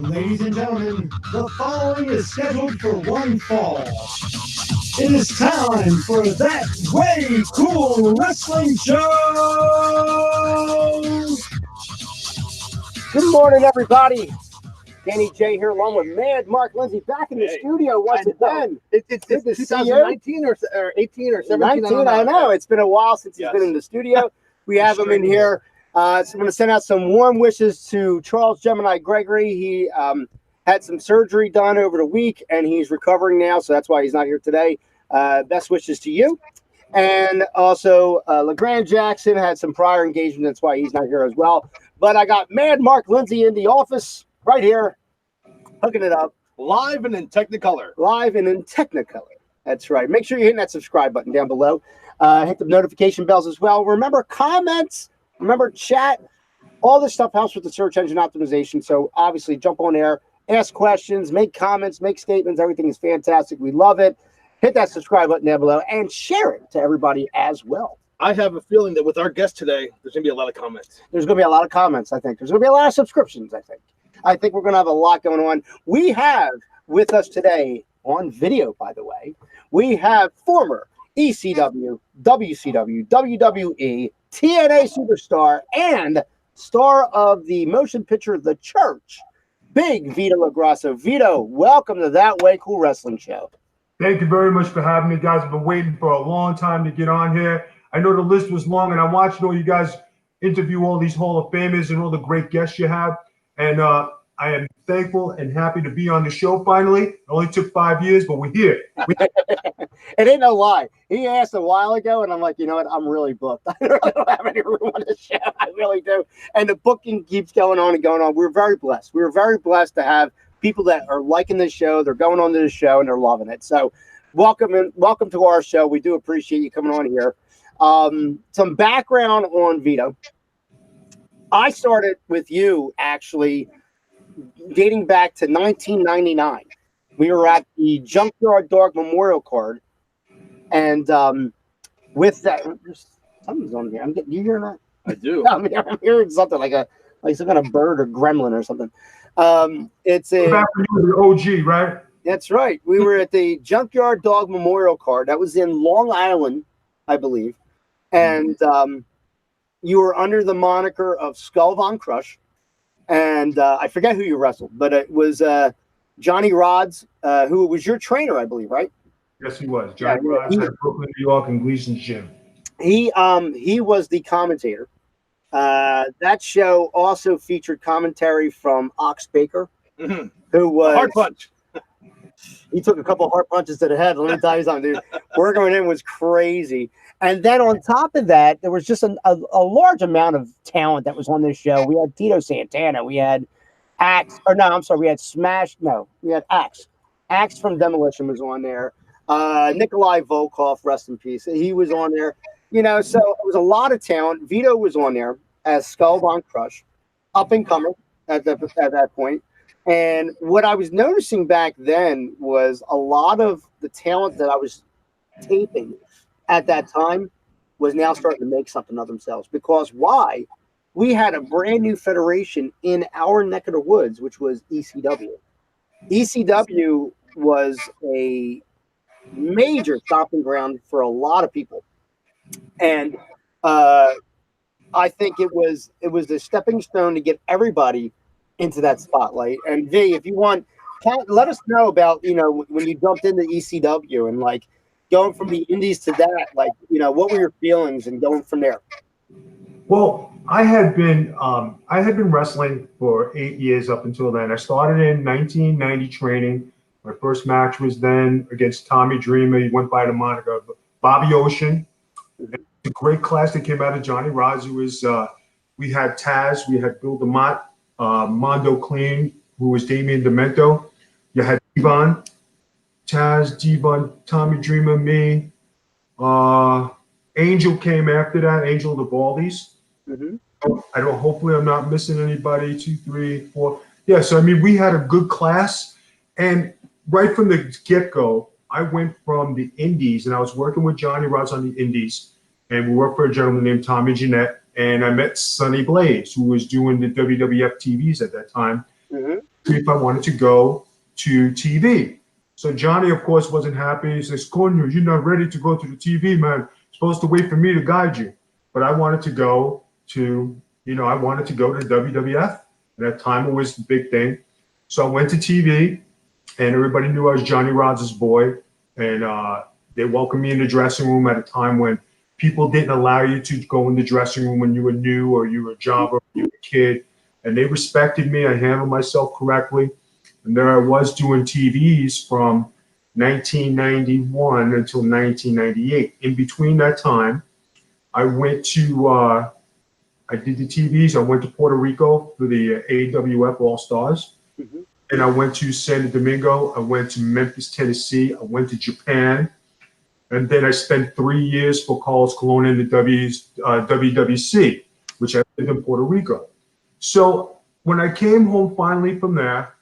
Ladies and gentlemen, the following is scheduled for one fall. It is time for That Way Cool Wrestling Show! Good morning, everybody. Danny J here, along with Mad Mark Lindsay, back in the studio once again. It's 2019 or 18 or 17. 19, I know. It's been a while since he's been in the studio. We have him in here. So I'm going to send out some warm wishes to Charles Gemini Gregory. He had some surgery done over the week, and he's recovering now, so that's why he's not here today. Best wishes to you. And also, LeGrand Jackson had some prior engagement. That's why he's not here as well. But I got Mad Mark Lindsay in the office right here, hooking it up. Live and in Technicolor. Live and in Technicolor. That's right. Make sure you're hitting that subscribe button down below. Hit the notification bells as well. Remember comments. Remember chat. All this stuff helps with the search engine optimization. So obviously jump on there, ask questions, make comments, make statements. Everything is fantastic. We love it. Hit that subscribe button down below and share it to everybody as well. I have a feeling that with our guest today, there's going to be a lot of comments. There's going to be a lot of comments, I think. There's going to be a lot of subscriptions, I think. I think we're going to have a lot going on. We have with us today on video, by the way, we have former ECW, WCW, WWE, TNA superstar, and star of the motion picture The Church, Big Vito LoGrasso. Vito, welcome to That Way Cool Wrestling Show. Thank you very much for having me, guys. I've been waiting for a long time to get on here. I know the list was long, and I'm watching all you guys interview all these Hall of Famers and all the great guests you have. And I am thankful and happy to be on the show finally. It only took 5 years, but we're here. It ain't no lie. He asked a while ago, and I'm like, you know what? I'm really booked. I don't have any room on the show. I really do. And the booking keeps going on and going on. We're very blessed. We're very blessed to have people that are liking this show. They're going on to the show, and they're loving it. So welcome to our show. We do appreciate you coming on here. Some background on Vito. I started with you, actually, dating back to 1999. We were at the Junkyard Dog Memorial Card, and with that, something's on here. You hearing that? I do. I'm hearing something like some kind of bird or gremlin or something. It's a Back when you were the OG, right? That's right. We were at the Junkyard Dog Memorial Card. That was in Long Island, I believe, and you were under the moniker of Skull Von Crush. And I forget who you wrestled, but it was Johnny Rods, who was your trainer, I believe, right? Yes, he was. Johnny Rods at Brooklyn, New York, and Gleason's gym. He was the commentator. That show also featured commentary from Ox Baker, who was hard punch. He took a couple of hard punches to the head. Let me tell you something, dude. Working with him was crazy. And then on top of that, there was just a large amount of talent that was on this show. We had Tito Santana. We had Axe. Or no, I'm sorry. We had Smash. No, we had Axe. Axe from Demolition was on there. Nikolai Volkov, rest in peace. He was on there. You know, so it was a lot of talent. Vito was on there as Skull Von Crush, up and comer at that point. And what I was noticing back then was a lot of the talent that I was taping at that time was now starting to make something of themselves. Because why? We had a brand new federation in our neck of the woods, which was ECW. ECW was a major stomping ground for a lot of people. And I think it was a stepping stone to get everybody into that spotlight. And V, if you want, let us know about, you know, when you jumped into ECW and like going from the indies to that, like, you know, what were your feelings and going from there? Well, I had been wrestling for 8 years up until then. I started in 1990 training. My first match was then against Tommy Dreamer. He went by the moniker of Bobby Ocean. A great class that came out of Johnny Rods. We had Taz, we had Bill DeMott, Mondo Clean, who was Damian Demento. You had Devon, Taz, Devon, Tommy Dreamer, me. Angel came after that, Angel the Baldies. Hopefully I'm not missing anybody. 2, 3, 4. Yeah, so I mean, we had a good class. And right from the get-go, I went from the indies, and I was working with Johnny Rods on the indies. And we worked for a gentleman named Tommy Jeanette. And I met Sonny Blaze, who was doing the WWF TVs at that time. me if I wanted to go to TV. So Johnny, of course, wasn't happy. He says, Cornel, you're not ready to go to the TV, man. You're supposed to wait for me to guide you. But I wanted to go to, I wanted to go to WWF. At that time, it was the big thing. So I went to TV, and everybody knew I was Johnny Rods' boy. And they welcomed me in the dressing room at a time when people didn't allow you to go in the dressing room when you were new or you were a jobber or you were a kid. And they respected me. I handled myself correctly. And there I was doing TVs from 1991 until 1998. In between that time, I went to, I did the TVs. I went to Puerto Rico for the AWF All-Stars. Mm-hmm. And I went to San Domingo. I went to Memphis, Tennessee. I went to Japan. And then I spent 3 years for Carlos Colon in the WWC, which I lived in Puerto Rico. So when I came home finally from there,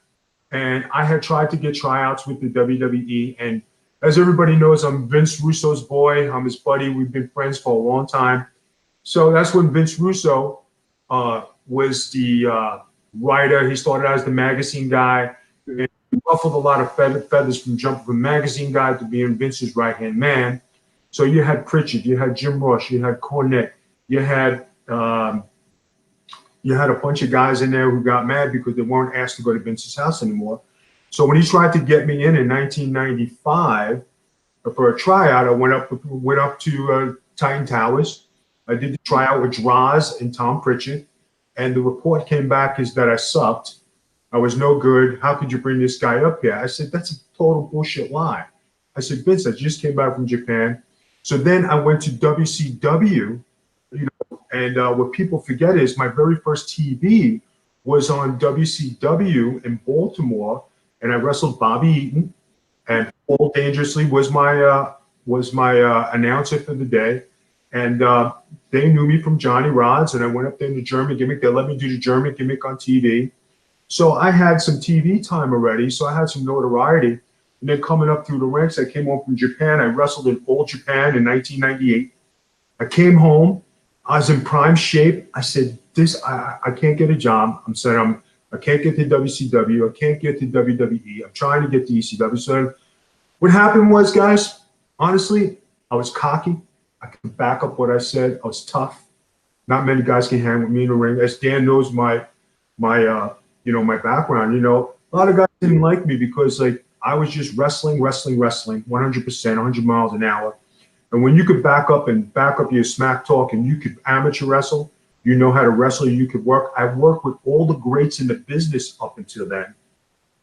and I had tried to get tryouts with the WWE. And as everybody knows, I'm Vince Russo's boy. I'm his buddy. We've been friends for a long time. So that's when Vince Russo was the writer. He started out as the magazine guy. And he ruffled a lot of feathers from jumping from magazine guy to being Vince's right-hand man. So you had Pritchard, you had Jim Rush, you had Cornette, you had a bunch of guys in there who got mad because they weren't asked to go to Vince's house anymore. So when he tried to get me in 1995 for a tryout, I went up to Titan Towers. I did the tryout with Droz and Tom Pritchard, and the report came back is that I sucked. I was no good. How could you bring this guy up here? I said, that's a total bullshit lie. I said, Vince, I just came back from Japan. So then I went to WCW, and what people forget is my very first TV was on WCW in Baltimore, and I wrestled Bobby Eaton, and Paul Dangerously was my announcer for the day, and they knew me from Johnny Rods, and I went up there in the German gimmick. They let me do the German gimmick on TV, so I had some TV time already, so I had some notoriety. And then coming up through the ranks, I came home from Japan. I wrestled in All Japan in 1998. I came home. I was in prime shape. I said, I can't get a job. I can't get to WCW. I can't get to WWE. I'm trying to get to ECW. So what happened was, guys, honestly, I was cocky. I could back up what I said. I was tough. Not many guys can hang with me in the ring. As Dan knows my background, a lot of guys didn't like me because I was just wrestling, 100%, 100 miles an hour. And when you could back up your smack talk and you could amateur wrestle, you know how to wrestle, you could work. I've worked with all the greats in the business up until then,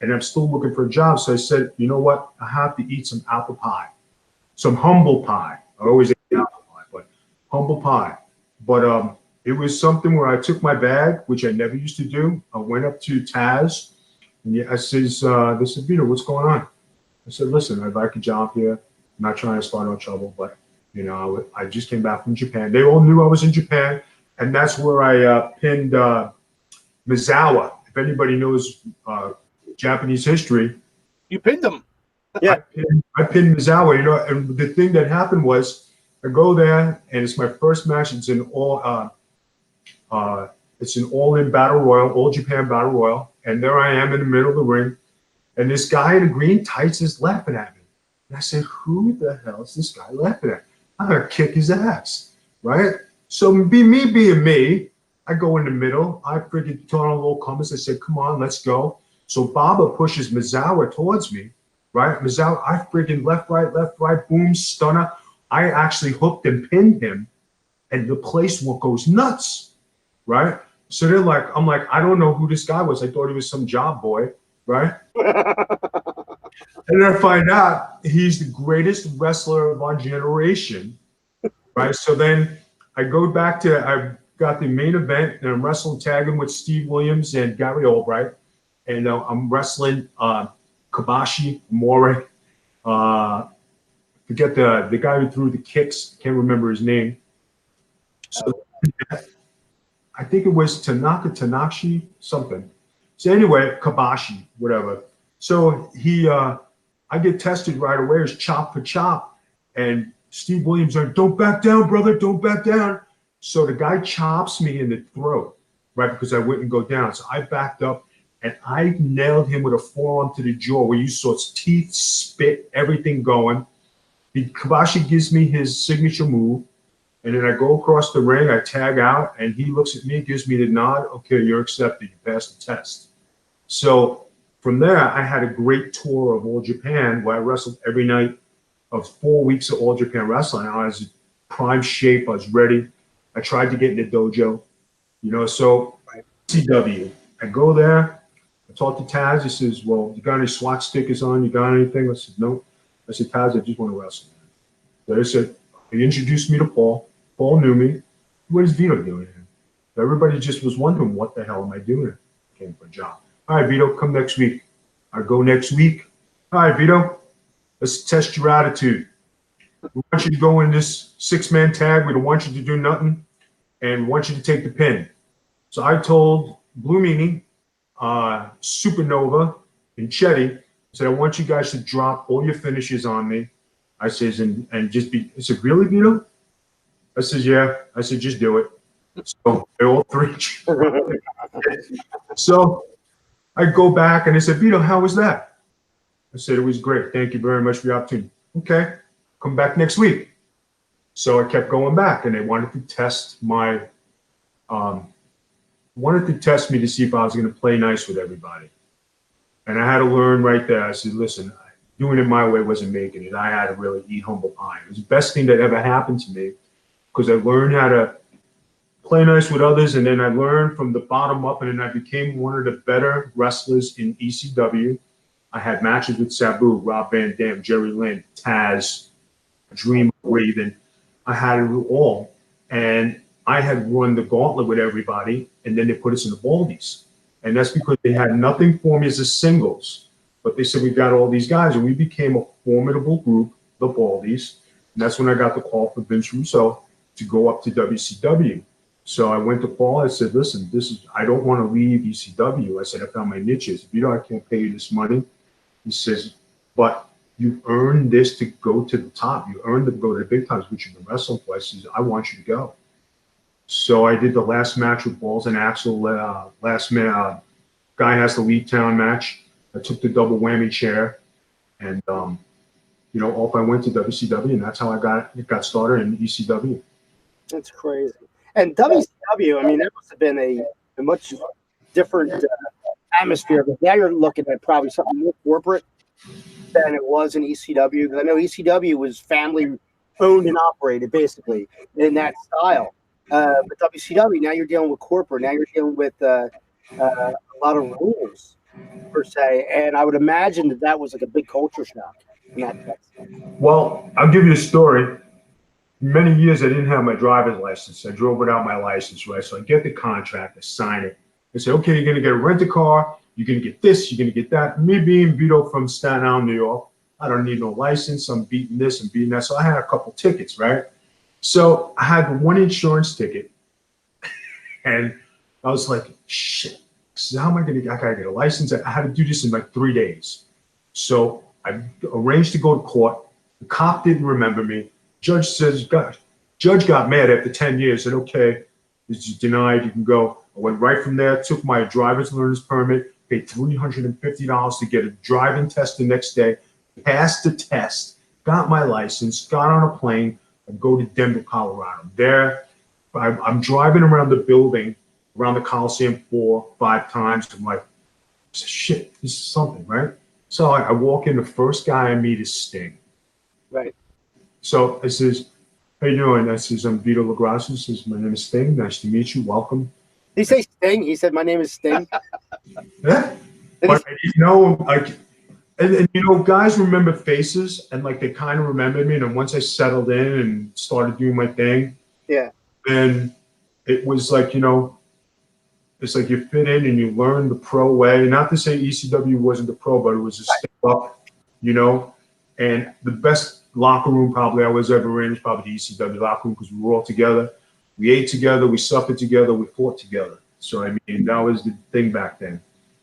and I'm still looking for a job. So I said, you know what? I have to eat some apple pie, some humble pie. I always ate apple pie, but humble pie. But it was something where I took my bag, which I never used to do. I went up to Taz, and I says, this is Vito, what's going on? I said, listen, I'd like a job here. I'm not trying to start no trouble, but I just came back from Japan. They all knew I was in Japan, and that's where I pinned Misawa. If anybody knows Japanese history, you pinned him. Yeah, I pinned Misawa. And the thing that happened was I go there, and it's my first match. It's an all-in battle royal, all Japan battle royal, and there I am in the middle of the ring, and this guy in the green tights is laughing at me. And I said, who the hell is this guy laughing at? I'm going to kick his ass, right? So being me, I go in the middle. I freaking turn on a little compass. I said, come on, let's go. So Baba pushes Misawa towards me, right? Misawa, I freaking left, right, boom, stunner. I actually hooked and pinned him, and the place goes nuts, right? So I'm like, I don't know who this guy was. I thought he was some job boy, right? And then I find out he's the greatest wrestler of our generation, right? So then I go back I got the main event, and I'm wrestling tagging with Steve Williams and Gary Albright, and I'm wrestling Kabashi Mori. Forget the guy who threw the kicks. Can't remember his name. So I think it was Tanashi something. So anyway, Kabashi, whatever. So I get tested right away as chop for chop, and Steve Williams like, don't back down, brother, don't back down. So the guy chops me in the throat, right, because I wouldn't go down. So I backed up, and I nailed him with a forearm to the jaw where you saw teeth, spit, everything going. Kobashi gives me his signature move, and then I go across the ring, I tag out, and he looks at me, gives me the nod. Okay, you're accepted. You passed the test. So from there, I had a great tour of All Japan where I wrestled every night of 4 weeks of All Japan Wrestling. I was in prime shape. I was ready. I tried to get in the dojo, so CW. I go there. I talk to Taz. He says, well, you got any SWAT stickers on? You got anything? I said, no. I said, Taz, I just want to wrestle. So they said, he introduced me to Paul. Paul knew me. What is Vito doing here? So everybody just was wondering, what the hell am I doing here? I came for a job. All right, Vito, come next week. I go next week. All right, Vito, let's test your attitude. We want you to go in this 6-man tag. We don't want you to do nothing, and we want you to take the pin. So I told Blue Meanie, Supernova, and Chetty, I said, I want you guys to drop all your finishes on me. I says, and just be, I said, really, Vito? I says, yeah. I said, just do it. So they all three. So I go back and they said, Vito, how was that? I said, it was great. Thank you very much for the opportunity. Okay, come back next week. So I kept going back, and they wanted to test my, me to see if I was going to play nice with everybody. And I had to learn right there. I said, listen, doing it my way wasn't making it. I had to really eat humble pie. It was the best thing that ever happened to me because I learned how to play nice with others, and then I learned from the bottom up, and then I became one of the better wrestlers in ECW. I had matches with Sabu, Rob Van Dam, Jerry Lynn, Taz, Dream, Raven. I had it all, and I had run the gauntlet with everybody, and then they put us in the Baldies. And that's because they had nothing for me as a singles, but they said, we got all these guys, and we became a formidable group, the Baldies. And that's when I got the call from Vince Russo to go up to WCW. So I went to Paul. I said, listen, I don't want to leave ECW. I said, I found my niches. I can't pay you this money. He says, but you earned this to go to the top. You earned to go to the big times, which you've been wrestling for. I said, I want you to go. So I did the last match with Balls and Axel. Guy has the League Town match. I took the double whammy chair, and off I went to WCW, and that's how I got started in ECW. That's crazy. And WCW, I mean, that must have been a much different atmosphere. But now you're looking at probably something more corporate than it was in ECW. Because I know ECW was family owned and operated, basically, in that style. But WCW, now you're dealing with corporate. Now you're dealing with a lot of rules, per se. And I would imagine that was like a big culture shock in that sense. Well, I'll give you a story. Many years I didn't have my driver's license. I drove without my license, right? So I get the contract, I sign it. They say, okay, you're going to get a rent-a-car. You're going to get this. You're going to get that. Me being Vito from Staten Island, New York, I don't need no license. I'm beating this and beating that. So I had a couple tickets, right? So I had one insurance ticket, and I was like, shit. So how am I going to? I gotta get a license. I had to do this in like 3 days. So I arranged to go to court. The cop didn't remember me. Judge got mad after 10 years. Said, okay, this is denied. You can go. I went right from there. Took my driver's learner's permit. Paid $350 to get a driving test the next day. Passed the test. Got my license. Got on a plane. I go to Denver, Colorado. There, I'm driving around the building, around the Coliseum 4, 5 times. I'm like, shit, this is something, right? So I walk in. The first guy I meet is Sting. Right. So I says, how you doing? I says, I'm Vito LoGrasso. He says, my name is Sting. Nice to meet you. Welcome. Did he say Sting? He said, my name is Sting. Yeah. But, and guys remember faces, and like they kind of remembered me. And then once I settled in and started doing my thing, yeah, then it was like, it's like you fit in and you learn the pro way. Not to say ECW wasn't the pro, but it was a step up, And the best locker room probably I was ever in is probably the ECW locker room because we were all together. We ate together, we suffered together, we fought together. So, I mean, that was the thing back then.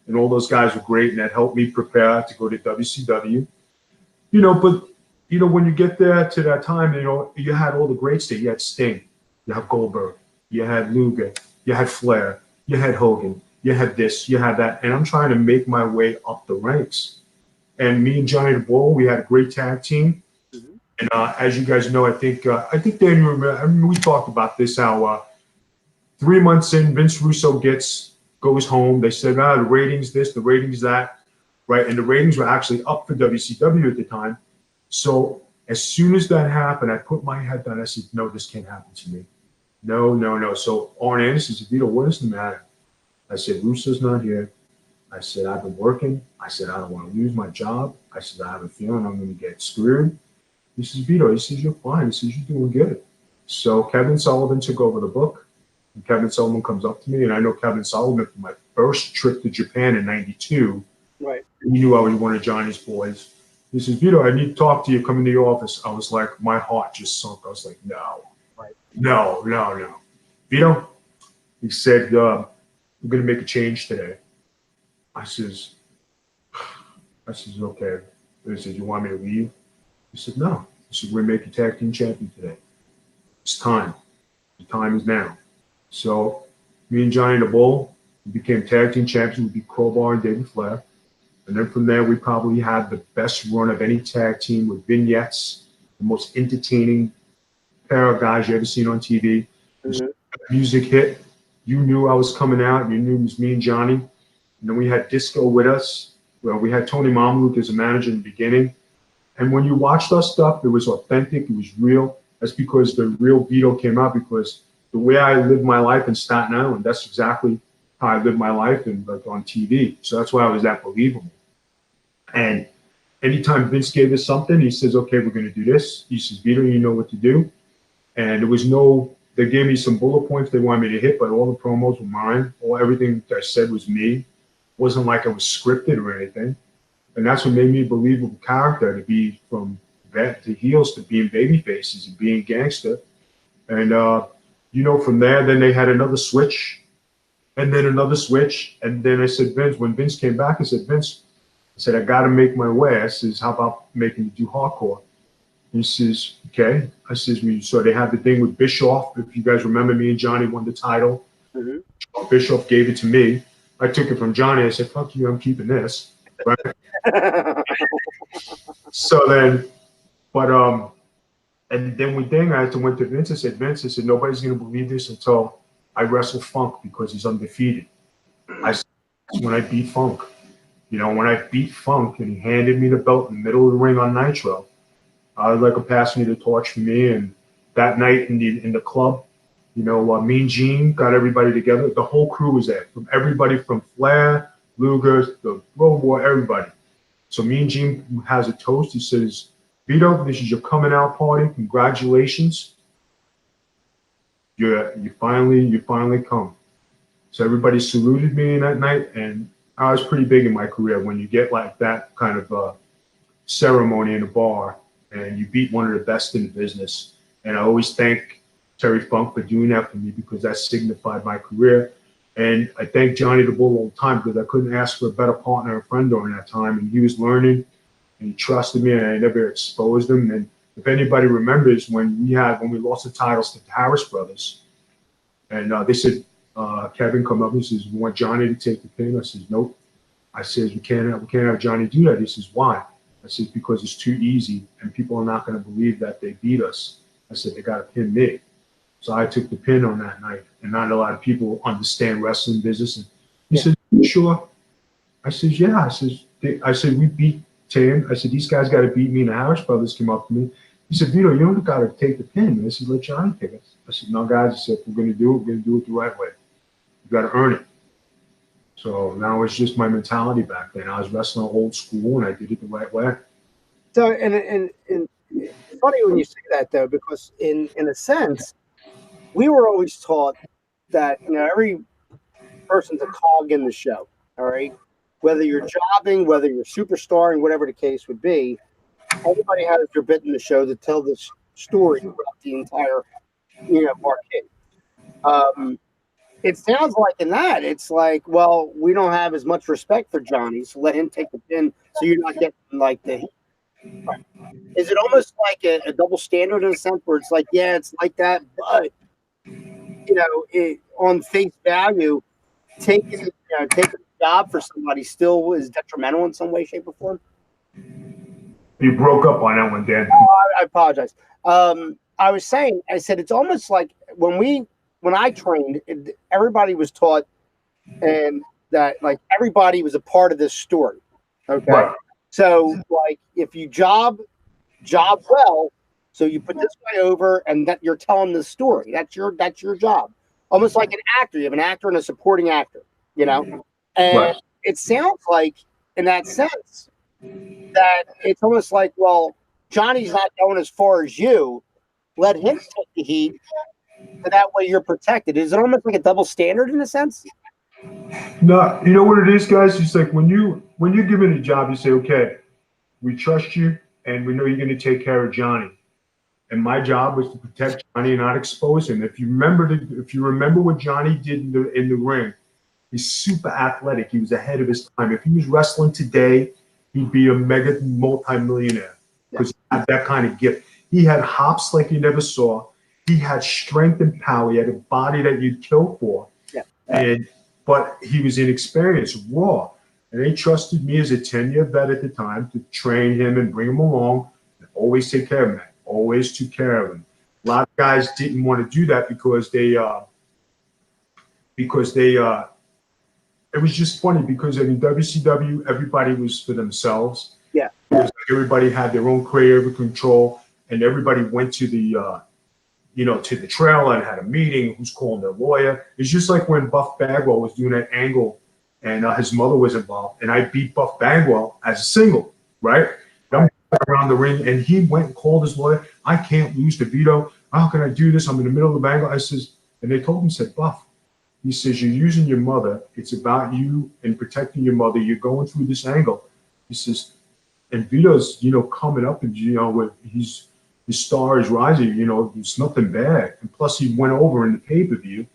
And all those guys were great, and that helped me prepare to go to WCW. But, when you get there to that time, you had all the greats there. You had Sting, you had Goldberg, you had Luger, you had Flair, you had Hogan, you had this, you had that, and I'm trying to make my way up the ranks. And me and Johnny the Bull, we had a great tag team. Mhm. And as you guys know, I think Daniel, I mean, we talked about this, how 3 months in, Vince Russo goes home. They said, the ratings this, the ratings that, right? And the ratings were actually up for WCW at the time. So as soon as that happened, I put my head down. I said, no, this can't happen to me. No, no, no. So Arn Anderson said, Vito, what is the matter? I said, Russo's not here. I said, I've been working. I said, I don't want to lose my job. I said, I have a feeling I'm going to get screwed. He says, Vito, he says, you're fine. He says, you're doing good. So Kevin Sullivan took over the book. And Kevin Sullivan comes up to me, and I know Kevin Sullivan from my first trip to Japan in '92. Right. He knew I was one of Johnny's boys. He says, Vito, I need to talk to you. Come in the office. I was like, my heart just sunk. I was like, no, Right. no, no, no. Vito, he said, we're going to make a change today. I says, okay. He said, you want me to leave? He said, no. He said, we're going to make you tag team champion today. It's time. The time is now. So me and Johnny the Bull became tag team champions. We beat Crowbar and David Flair. And then from there, we probably had the best run of any tag team with vignettes, the most entertaining pair of guys you ever seen on TV. Mhm. Music hit. You knew I was coming out. You knew it was me and Johnny. And then we had Disco with us. Well, we had Tony Mamluk as a manager in the beginning. And when you watched our stuff, it was authentic. It was real. That's because the real Vito came out, because the way I lived my life in Staten Island, that's exactly how I lived my life in, like, on TV. So that's why I was that believable. And anytime Vince gave us something, he says, okay, we're going to do this. He says, Vito, you know what to do. And there was they gave me some bullet points they wanted me to hit, but all the promos were mine. Everything I said was me. It wasn't like I was scripted or anything. And that's what made me a believable character, to be from vet to heels to being baby faces and being gangster. And, from there, then they had another switch, and then another switch. And then I said, Vince, when Vince came back, I said, Vince, I got to make my way. I says, how about making me do hardcore? He says, okay. I says, so they had the thing with Bischoff. If you guys remember, me and Johnny won the title. Mhm. Bischoff gave it to me. I took it from Johnny. I said, fuck you, I'm keeping this. Right? So then, and then I had to went to Vince. I said, nobody's going to believe this until I wrestle Funk, because he's undefeated. I said, when I beat Funk. When I beat Funk and he handed me the belt in the middle of the ring on Nitro, I was like a passing the torch for me. And that night in the club, Mean Gene got everybody together. The whole crew was there, from everybody from Flair, Luger, the Road War, everybody. So Mean Gene has a toast. He says, Vito, this is your coming out party. Congratulations. You finally come. So everybody saluted me that night, and I was pretty big in my career when you get like that kind of ceremony in a bar and you beat one of the best in the business. And I always thank Terry Funk for doing that for me, because that signified my career. And I thank Johnny the Bull all the time, because I couldn't ask for a better partner or friend during that time. And he was learning, and he trusted me, and I never exposed him. And if anybody remembers, when we lost the titles to the Harris brothers, and they said, Kevin come up, he says, we want Johnny to take the pin. I says, nope. I says, we can't have Johnny do that. He says, why? I says, because it's too easy, and people are not going to believe that they beat us. I said, they got to pin me. So I took the pin on that night, and not a lot of people understand wrestling business. And he said, sure. I says, yeah. I said, we beat Tim. I said, these guys got to beat me. And the Harris brothers came up to me. He said, Vito, you don't got to take the pin. And I said, let Johnny take it. I said, no, guys. I said, we're going to do it. We're going to do it the right way. You got to earn it. So now it's just my mentality back then. I was wrestling old school, and I did it the right way. So, and it's funny when you say that, though, because in a sense, we were always taught that, every person's a cog in the show, all right? Whether you're jobbing, whether you're superstarring, whatever the case would be, everybody has their bit in the show to tell this story throughout the entire, market. It sounds like in that, it's like, well, we don't have as much respect for Johnny, so let him take the pin so you're not getting like the heat. Right. Is it almost like a double standard in a sense where it's like, yeah, it's like that, but, on face value, taking a job for somebody still is detrimental in some way, shape, or form? You broke up on that one, Dan. I apologize. I was saying, I said it's almost like when I trained, everybody was taught, and that like everybody was a part of this story. Okay, Right. so like if you job well, so you put this guy over, and that you're telling the story. That's your job. Almost like an actor. You have an actor and a supporting actor. And Right. it sounds like, in that sense, that it's almost like, well, Johnny's not going as far as you. Let him take the heat, so that way you're protected. Is it almost like a double standard in a sense? No, you know what it is, guys? It's like when you're given a job, you say, okay, we trust you and we know you're going to take care of Johnny. And my job was to protect Johnny and not expose him. If you remember what Johnny did in the ring, he's super athletic. He was ahead of his time. If he was wrestling today, he'd be a mega multi-millionaire because he had that kind of gift. He had hops like you never saw. He had strength and power. He had a body that you'd kill for. Yeah. But he was inexperienced, raw. And they trusted me as a 10-year vet at the time to train him and bring him along and always take care of him. Always took care of him. A lot of guys didn't want to do that because they it was just funny because in WCW, everybody was for themselves. Yeah. It was like everybody had their own creative control, and everybody went to the to the trailer and had a meeting. Who's calling their lawyer? It's just like when Buff Bagwell was doing that angle, and his mother was involved, and I beat Buff Bagwell as a single, right? I'm around the ring, and he went and called his lawyer. I can't lose to Vito. How can I do this? I'm in the middle of the angle. I says, and they told him, said, Buff. He says, you're using your mother. It's about you and protecting your mother. You're going through this angle. He says, and Vito's, coming up, and with his star is rising. It's nothing bad. And plus, he went over in the pay-per-view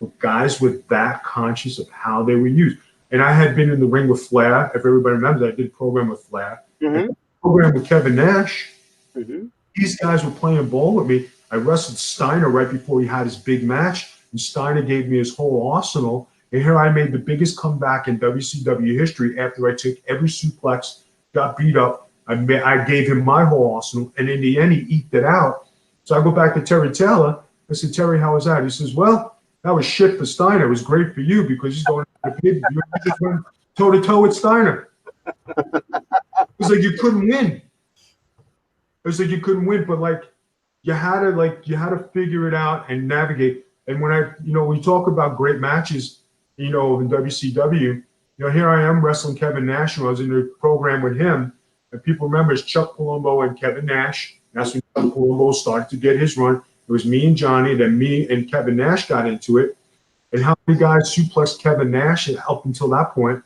with guys with that conscious of how they were used. And I had been in the ring with Flair. If everybody remembers, I did a program with Flair. Mm-hmm. Program with Kevin Nash. Mm-hmm. These guys were playing ball with me. I wrestled Steiner right before he had his big match, and Steiner gave me his whole arsenal. And here I made the biggest comeback in WCW history after I took every suplex, got beat up. I gave him my whole arsenal, and in the end, he eked it out. So I go back to Terry Taylor. I said, Terry, how was that? He says, well, that was shit for Steiner. It was great for you because he's going to the pay-per-view. You just went toe-to-toe with Steiner. It was like you couldn't win. It was like you couldn't win, but you had to figure it out and navigate. And when we talk about great matches, in WCW, here I am wrestling Kevin Nash. I was in the program with him, and people remember it's Chuck Palumbo and Kevin Nash. That's when Chuck Palumbo started to get his run. It was me and Johnny, then me and Kevin Nash got into it. And how many guys suplexed Kevin Nash up until that point?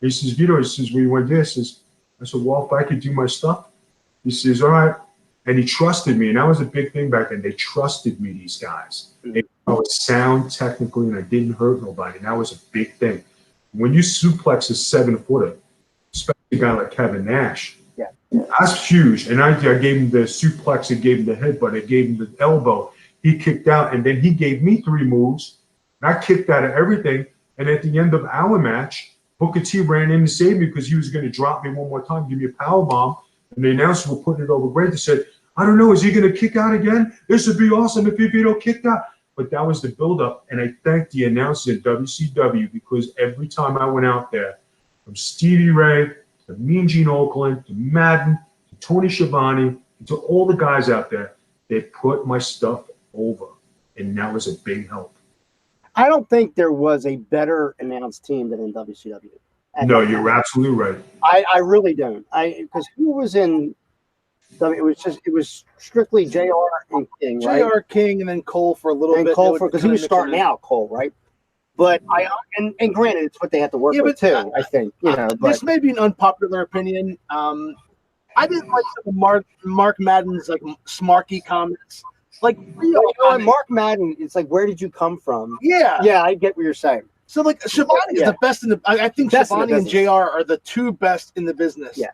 He says, Vito, he says, we went this. I said, well, if I could do my stuff. He says, all right. And he trusted me. And that was a big thing back then. They trusted me, these guys. I was sound technically, and I didn't hurt nobody. And that was a big thing. When you suplex a 7-footer, especially a guy like Kevin Nash, that's huge. And I gave him the suplex, I gave him the headbutt, I gave him the elbow. He kicked out, and then he gave me 3 moves. And I kicked out of everything. And at the end of our match, Booker T ran in to save me because he was going to drop me one more time, give me a power bomb. And the announcer were putting it over great. They said, I don't know, is he going to kick out again? This would be awesome if Vito kicked out. But that was the buildup. And I thanked the announcers at WCW because every time I went out there, from Stevie Ray to Mean Gene Okerlund to Madden to Tony Schiavone to all the guys out there, they put my stuff over. And that was a big help. I don't think there was a better announced team than in WCW. No, you're absolutely right. I really don't. Because who was in? It was strictly JR and King, right? JR King, and then Cole for a little bit. Cole because he was starting out, Cole, right? But and granted, it's what they had to work with too. I think this may be an unpopular opinion. I didn't like some of Mark Madden's smarky comments. Mark Madden, it's like, where did you come from? Yeah, I get what you're saying. So Schiavone is the best in the. I think Schiavone and JR are the 2 best in the business. Yeah.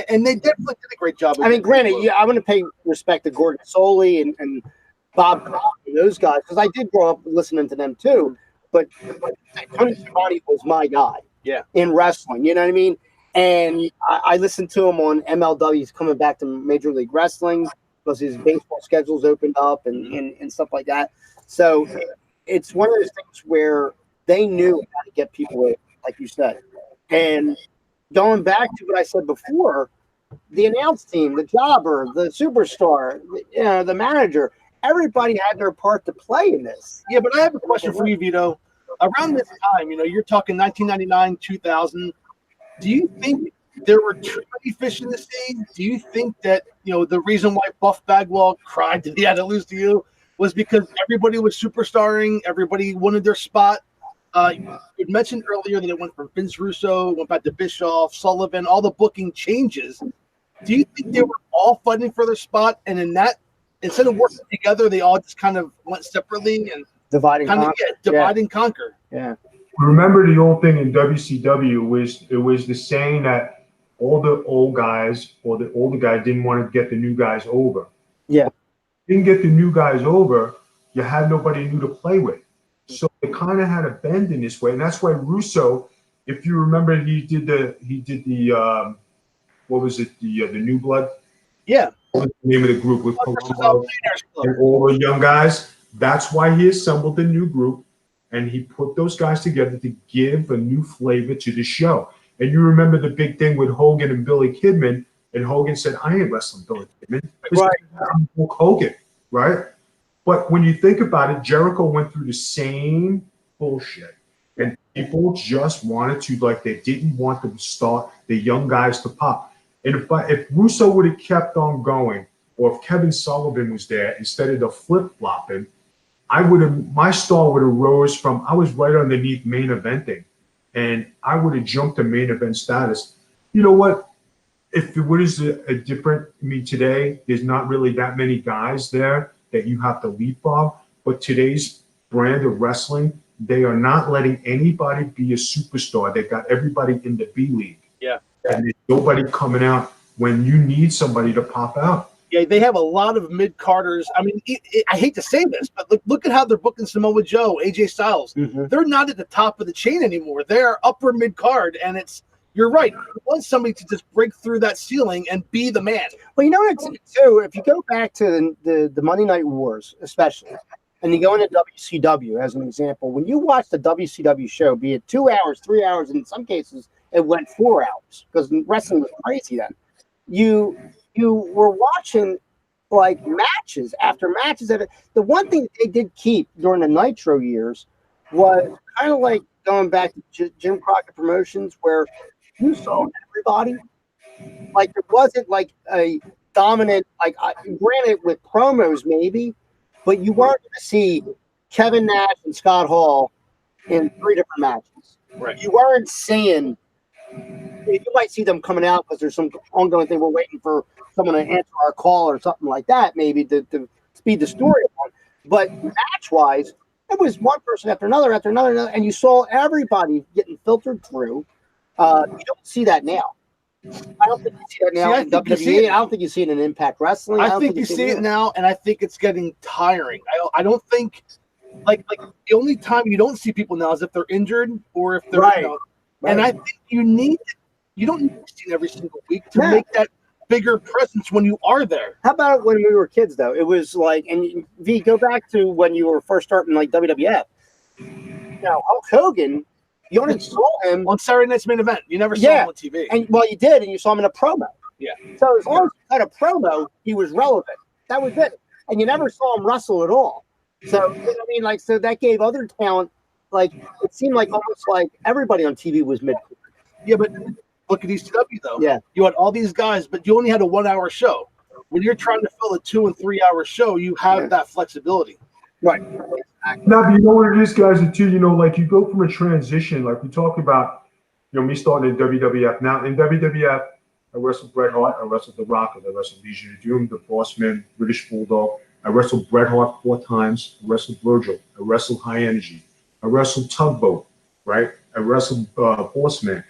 And they definitely did a great job. I mean, granted, I want to pay respect to Gordon Soley and Bob and those guys because I did grow up listening to them too. but Tony Schiavone was my guy. Yeah. In wrestling, you know what I mean? And I listened to him on MLW. He's coming back to Major League Wrestling because his baseball schedule's opened up and stuff like that. So it's one of those things where they knew how to get people in, like you said. And going back to what I said before, the announce team, the jobber, the superstar, the manager, everybody had their part to play in this. Yeah, but I have a question for you, Vito. Around this time, you're talking 1999, 2000. Do you think there were too many fish in the sea? Do you think that, the reason why Buff Bagwell cried that he had to lose to you was because everybody was superstarring, everybody wanted their spot? You mentioned earlier that it went from Vince Russo, went back to Bischoff, Sullivan, all the booking changes. Do you think they were all fighting for their spot, and in that, instead of working together, they all just kind of went separately and divide and conquer? Yeah. Remember the old thing in WCW was the saying that all the old guys or the older guys didn't want to get the new guys over. Yeah. Didn't get the new guys over, you had nobody new to play with. So they kind of had a bend in this way. And that's why Russo, if you remember, he did the what was it, the New Blood? Yeah. What was the name of the group with Colombo and all the young guys? That's why he assembled the new group. And he put those guys together to give a new flavor to the show. And you remember the big thing with Hogan and Billy Kidman, and Hogan said, I ain't wrestling Billy Kidman. Right. I'm Hulk Hogan, right? But when you think about it, Jericho went through the same bullshit. And people just wanted to, they didn't want to start the young guys to pop. And if Russo would have kept on going, or if Kevin Sullivan was there instead of the flip-flopping, my star would have rose from, I was right underneath main eventing, and I would have jumped to main event status. You know what? If it was a different, today, there's not really that many guys there that you have to leapfrog, but today's brand of wrestling, they are not letting anybody be a superstar. They got everybody in the B League. Yeah. And there's nobody coming out when you need somebody to pop out. Yeah, they have a lot of mid-carders. I hate to say this, but look at how they're booking Samoa Joe, AJ Styles. Mm-hmm. They're not at the top of the chain anymore. They're upper mid-card, and you're right. You want somebody to just break through that ceiling and be the man. Well, too, if you go back to the Monday Night Wars, especially, and you go into WCW as an example, when you watch the WCW show, be it 2 hours, 3 hours, and in some cases it went 4 hours because wrestling was crazy then. You were watching matches after matches. The one thing they did keep during the Nitro years was kind of like going back to Jim Crockett Promotions, where you saw everybody. There wasn't a dominant, granted with promos maybe, but you weren't going to see Kevin Nash and Scott Hall in 3 different matches. Right. You weren't seeing. You might see them coming out because there's some ongoing thing. We're waiting for someone to answer our call or something like that, maybe to speed the story along. But match-wise, it was one person after another, and you saw everybody getting filtered through. You don't see that now. I don't think you see that now in WWE. I don't think you see it in Impact Wrestling. I think you see it now, and I think it's getting tiring. I don't think the only time you don't see people now is if they're injured or if they're right. And I think you don't need to see it every single week to make that bigger presence when you are there. How about when we were kids, though? It was and V, go back to when you were first starting WWF. Now, Hulk Hogan, you only saw him on Saturday Night's Main Event. You never saw him on TV. And you did, and you saw him in a promo. Yeah. So as long as you had a promo, he was relevant. That was it. And you never saw him wrestle at all. So so that gave other talent. It seemed almost like everybody on TV was mid. Yeah, but look at ECW though. Yeah, you had all these guys, but you only had a 1 hour show. When you're trying to fill a 2 and 3 hour show, you have that flexibility. Right. Now, but you know what it is, guys, too. You go from a transition, we talk about, me starting in WWF. Now in WWF, I wrestled Bret Hart, I wrestled The Rock, I wrestled Legion of Doom, The Bossman, British Bulldog. I wrestled Bret Hart 4 times. I wrestled Virgil. I wrestled High Energy. I wrestled Tugboat, right? I wrestled Horseman.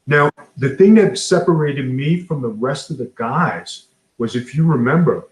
Now, the thing that separated me from the rest of the guys was, if you remember,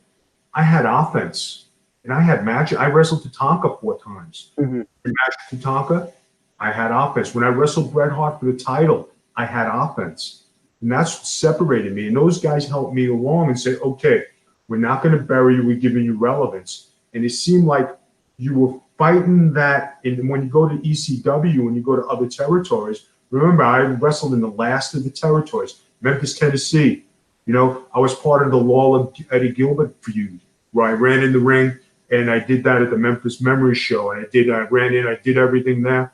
I had offense. And I had magic. I wrestled Tatanka 4 times. Mm-hmm. In Magic Tatanka, I had offense. When I wrestled Bret Hart for the title, I had offense. And that's what separated me. And those guys helped me along and said, okay, we're not going to bury you. We're giving you relevance. And it seemed like you were fighting that. And when you go to ECW, when you go to other territories, remember, I wrestled in the last of the territories, Memphis, Tennessee. You know, I was part of the Lawler Eddie Gilbert feud where I ran in the ring, and I did that at the Memphis Memory Show. And I ran in, I did everything there.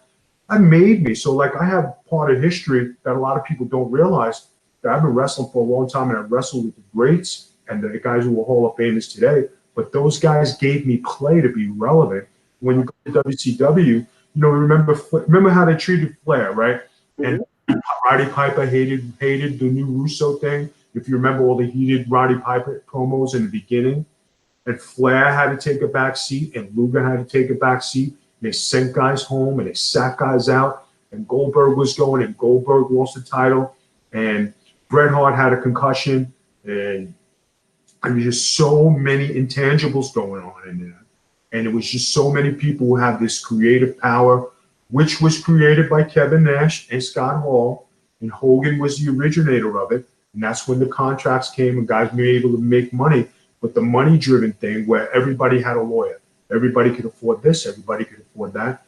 That made me. So, like, I have part of history that a lot of people don't realize, that I've been wrestling for a long time, and I wrestled with the greats and the guys who are Hall of Famers today. But those guys gave me play to be relevant. When you go to WCW, you know, remember how they treated Flair, right? Mm-hmm. And Roddy Piper hated the new Russo thing. If you remember all the heated Roddy Piper promos in the beginning, and Flair had to take a back seat, and Luger had to take a back seat. They sent guys home, and they sat guys out. And Goldberg was going, and Goldberg lost the title, and Bret Hart had a concussion, and there was just so many intangibles going on in there. And it was just so many people who have this creative power, which was created by Kevin Nash and Scott Hall, and Hogan was the originator of it. And that's when the contracts came and guys were able to make money. But the money-driven thing where everybody had a lawyer. Everybody could afford this. Everybody could afford that.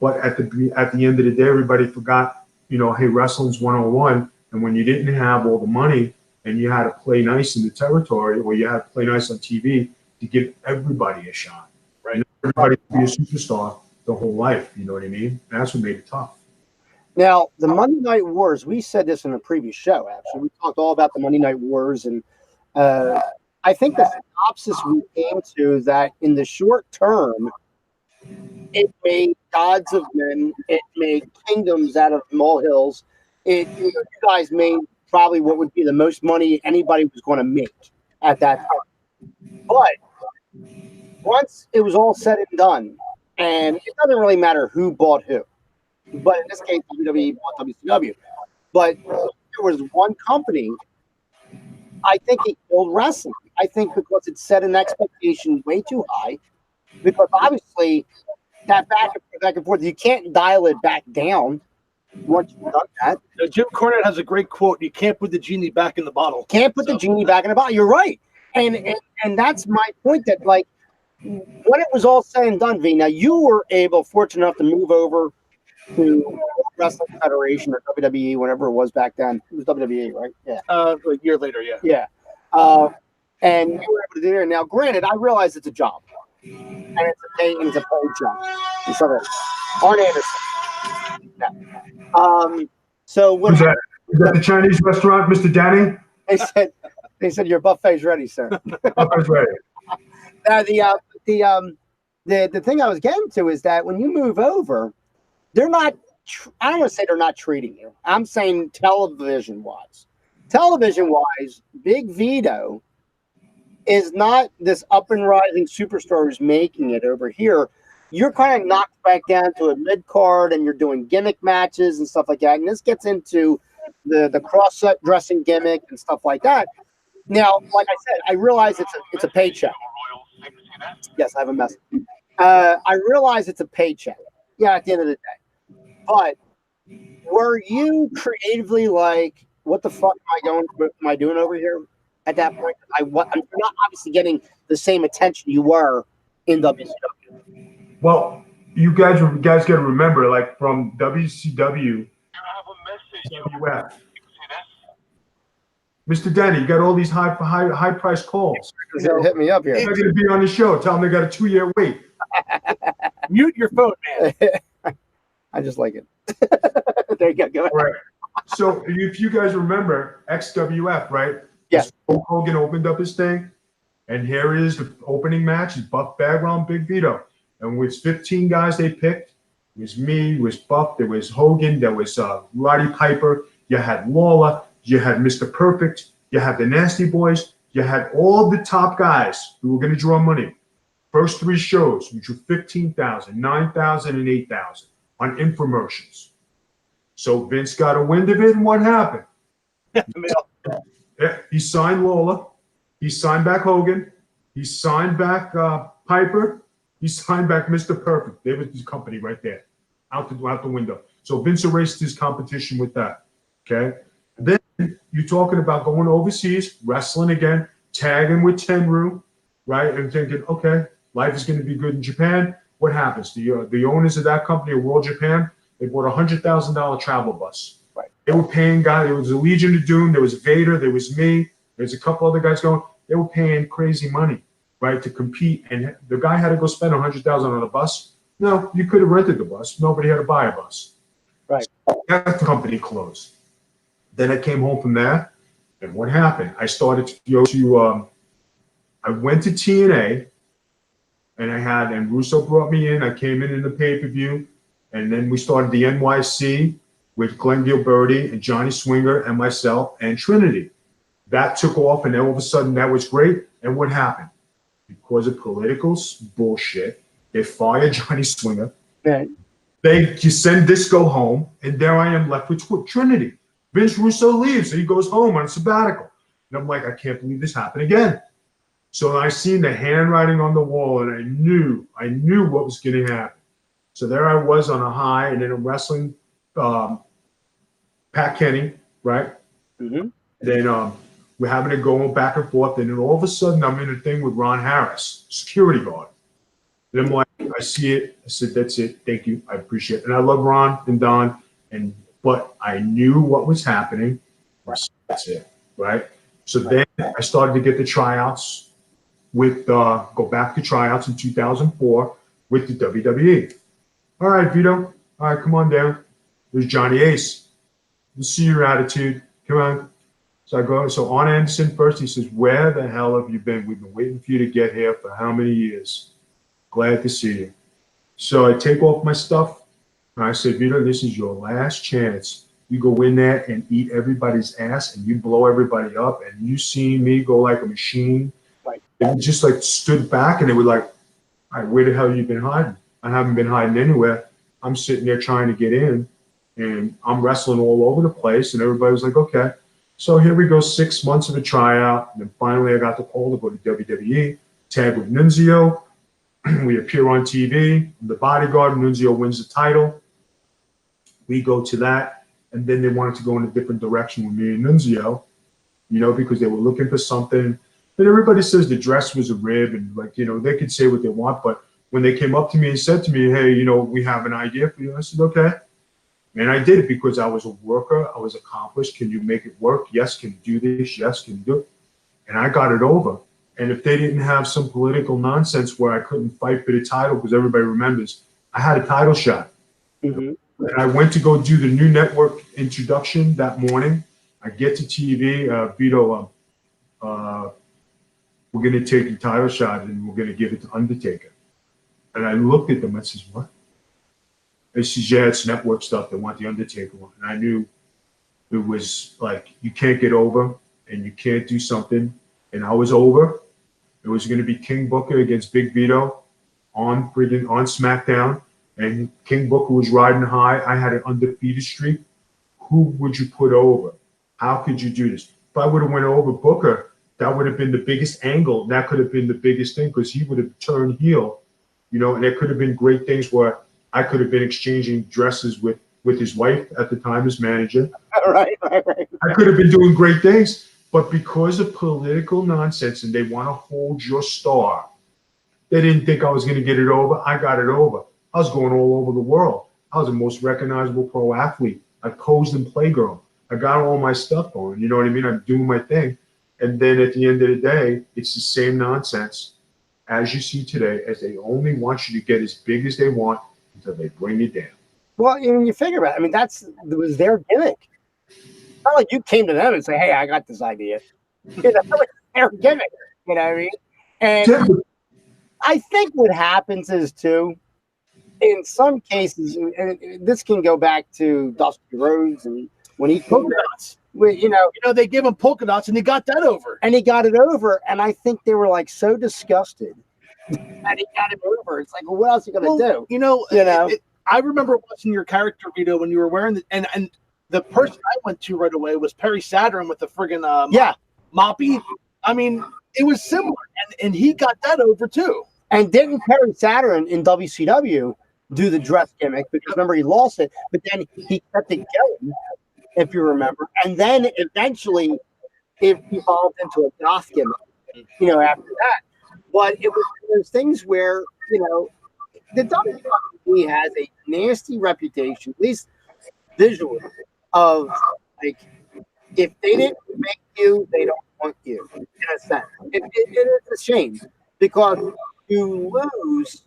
But at the end of the day, everybody forgot, you know, hey, wrestling's 101. And when you didn't have all the money and you had to play nice in the territory, or you had to play nice on TV to give everybody a shot. Right. You know, everybody could be a superstar the whole life. You know what I mean? And that's what made it tough. Now, the Monday Night Wars, we said this in a previous show, actually. We talked all about the Monday Night Wars, and I think the synopsis we came to is that in the short term, it made gods of men, it made kingdoms out of molehills. You guys made probably what would be the most money anybody was going to make at that time. But once it was all said and done, and it doesn't really matter who bought who, but in this case, WWE bought WCW. But there was one company, I think it killed wrestling. I think because it set an expectation way too high, because obviously that back and forth, you can't dial it back down once you've done that. Jim Cornette has a great quote: "You can't put the genie back in the bottle." Can't put the genie back in the bottle. You're right. And that's my point, that like when it was all said and done, V, now you were fortunate enough to move over to Wrestling Federation or WWE, whatever it was back then. It was WWE, right? Yeah. A year later, yeah. Yeah. And you were able to do it. Now, granted, I realize it's a job. And it's a paid job. And so Arn Anderson. Yeah. So when Is that the Chinese restaurant, Mr. Danny? they said your buffet's ready, sir. Buffet's ready. The thing I was getting to is that when you move over, they're not. I don't want to say they're not treating you. I'm saying television wise. Television wise, Big Vito is not this up and rising superstar who's making it over here. You're kind of knocked back down to a mid card, and you're doing gimmick matches and stuff like that. And this gets into the cross set dressing gimmick and stuff like that. Now, like I said, I realize it's a paycheck. Yes, I have a message. I realize it's a paycheck. Yeah, at the end of the day. But were you creatively like, what the fuck am I doing over here at that point? I'm not obviously getting the same attention you were in WCW. Well, you guys got to remember, like from WCW, WF. Mr. Denny, you got all these high price calls. Hit me up here. They're going to be on the show. Tell them they got a 2-year wait. Mute your phone, man. I just like it. There you go. Go ahead. Right. So if you guys remember XWF, right? Yes. Hulk Hogan opened up his thing, and here is the opening match. It's Buff Bagwell, Big Vito. And with 15 guys they picked, it was me, it was Buff, there was Hogan, there was Roddy Piper, you had Lawler, you had Mr. Perfect, you had the Nasty Boys, you had all the top guys who were going to draw money. First 3 shows, which were 15,000, 9,000, and 8,000 on infomercials. So Vince got a wind of it, and what happened? He signed Lawler, he signed back Hogan, he signed back Piper, he signed back Mr. Perfect. There was his company right there, out the window. So Vince erased his competition with that. Okay. Then you're talking about going overseas, wrestling again, tagging with Tenryu, right? And thinking, okay, life is going to be good in Japan. What happens? The owners of that company, World Japan, they bought a $100,000 travel bus. Right. They were paying guys. There was a Legion of Doom. There was Vader. There was me. There's a couple other guys going. They were paying crazy money, right, to compete. And the guy had to go spend $100,000 on a bus. No, you could have rented the bus. Nobody had to buy a bus. Right. So that company closed. Then I came home from there, and what happened? I started to go to. I went to TNA, and Russo brought me in. I came in the pay-per-view, and then we started the NYC with Glenn Gilberti and Johnny Swinger and myself and Trinity. That took off, and then all of a sudden that was great. And what happened? Because of political bullshit, they fired Johnny Swinger. Right. You send Disco home, and there I am left with Trinity. Vince Russo leaves, and he goes home on sabbatical. And I'm like, I can't believe this happened again. So I seen the handwriting on the wall, and I knew what was going to happen. So there I was on a high, and then I'm wrestling Pat Kenny, right? Mm-hmm. Then we're having to go back and forth, and then all of a sudden I'm in a thing with Ron Harris, security guard. And I'm like, I see it. I said, that's it. Thank you. I appreciate it. And I love Ron and Don, but I knew what was happening. That's it, right? So then I started to get the tryouts go back to tryouts in 2004 with the WWE. All right, Vito. All right, come on down. There's Johnny Ace. Let's see your attitude. Come on. So I go. So Arn Anderson first. He says, "Where the hell have you been? We've been waiting for you to get here for how many years? Glad to see you." So I take off my stuff. And I said, Vito, this is your last chance. You go in there and eat everybody's ass, and you blow everybody up, and you see me go like a machine. Right. And we just like stood back, and they were like, all right, where the hell you been hiding? I haven't been hiding anywhere. I'm sitting there trying to get in, and I'm wrestling all over the place, and everybody was like, okay. So here we go, 6 months of a tryout, and then finally I got the call to go to WWE, tag with Nunzio. We appear on TV. I'm the bodyguard. Nunzio wins the title. We go to that, and then they wanted to go in a different direction with me and Nunzio, because they were looking for something. But everybody says the dress was a rib, and they could say what they want. But when they came up to me and said to me, hey, we have an idea for you, I said, okay. And I did it because I was a worker. I was accomplished. Can you make it work? Yes. Can you do this? Yes. Can you do it? And I got it over. And if they didn't have some political nonsense where I couldn't fight for the title, because everybody remembers, I had a title shot. Mm-hmm. And I went to go do the new network introduction that morning. I get to TV, Vito, we're going to take the title shot and we're going to give it to Undertaker. And I looked at them and says, what? They says, yeah, it's network stuff. They want the Undertaker one. And I knew it was like, you can't get over and you can't do something. And I was over. It was going to be King Booker against Big Vito on SmackDown. And King Booker was riding high. I had an undefeated streak. Who would you put over? How could you do this? If I would have went over Booker, that would have been the biggest angle. That could have been the biggest thing because he would have turned heel, and there could have been great things where I could have been exchanging dresses with his wife at the time, his manager. Right. I could have been doing great things. But because of political nonsense and they want to hold your star, they didn't think I was going to get it over. I got it over. I was going all over the world. I was the most recognizable pro athlete. I posed in Playgirl. I got all my stuff on. You know what I mean? I'm doing my thing. And then at the end of the day, it's the same nonsense as you see today, as they only want you to get as big as they want until they bring you down. Well, you figure about it. That was their gimmick. It's not like you came to them and say, hey, I got this idea. That was their gimmick. You know what I mean? And I think what happens is, too, in some cases, and this can go back to Dusty Rhodes and when he polka dots. They give him polka dots and he got that over. And he got it over. And I think they were like so disgusted that he got it over. It's like, well, what else are you going to do? I remember watching your character, Vito, when you were wearing and the person I went to right away was Perry Saturn with the friggin' moppy. I mean, it was similar, and he got that over too. And didn't Perry Saturn in WCW do the dress gimmick? Because remember, he lost it, but then he kept it going, if you remember. And then eventually it evolved into a goth gimmick, after that. But it was one of those things where, the WWE has a nasty reputation, at least visually, of like, if they didn't make you, they don't want you, in a sense. It is a shame because you lose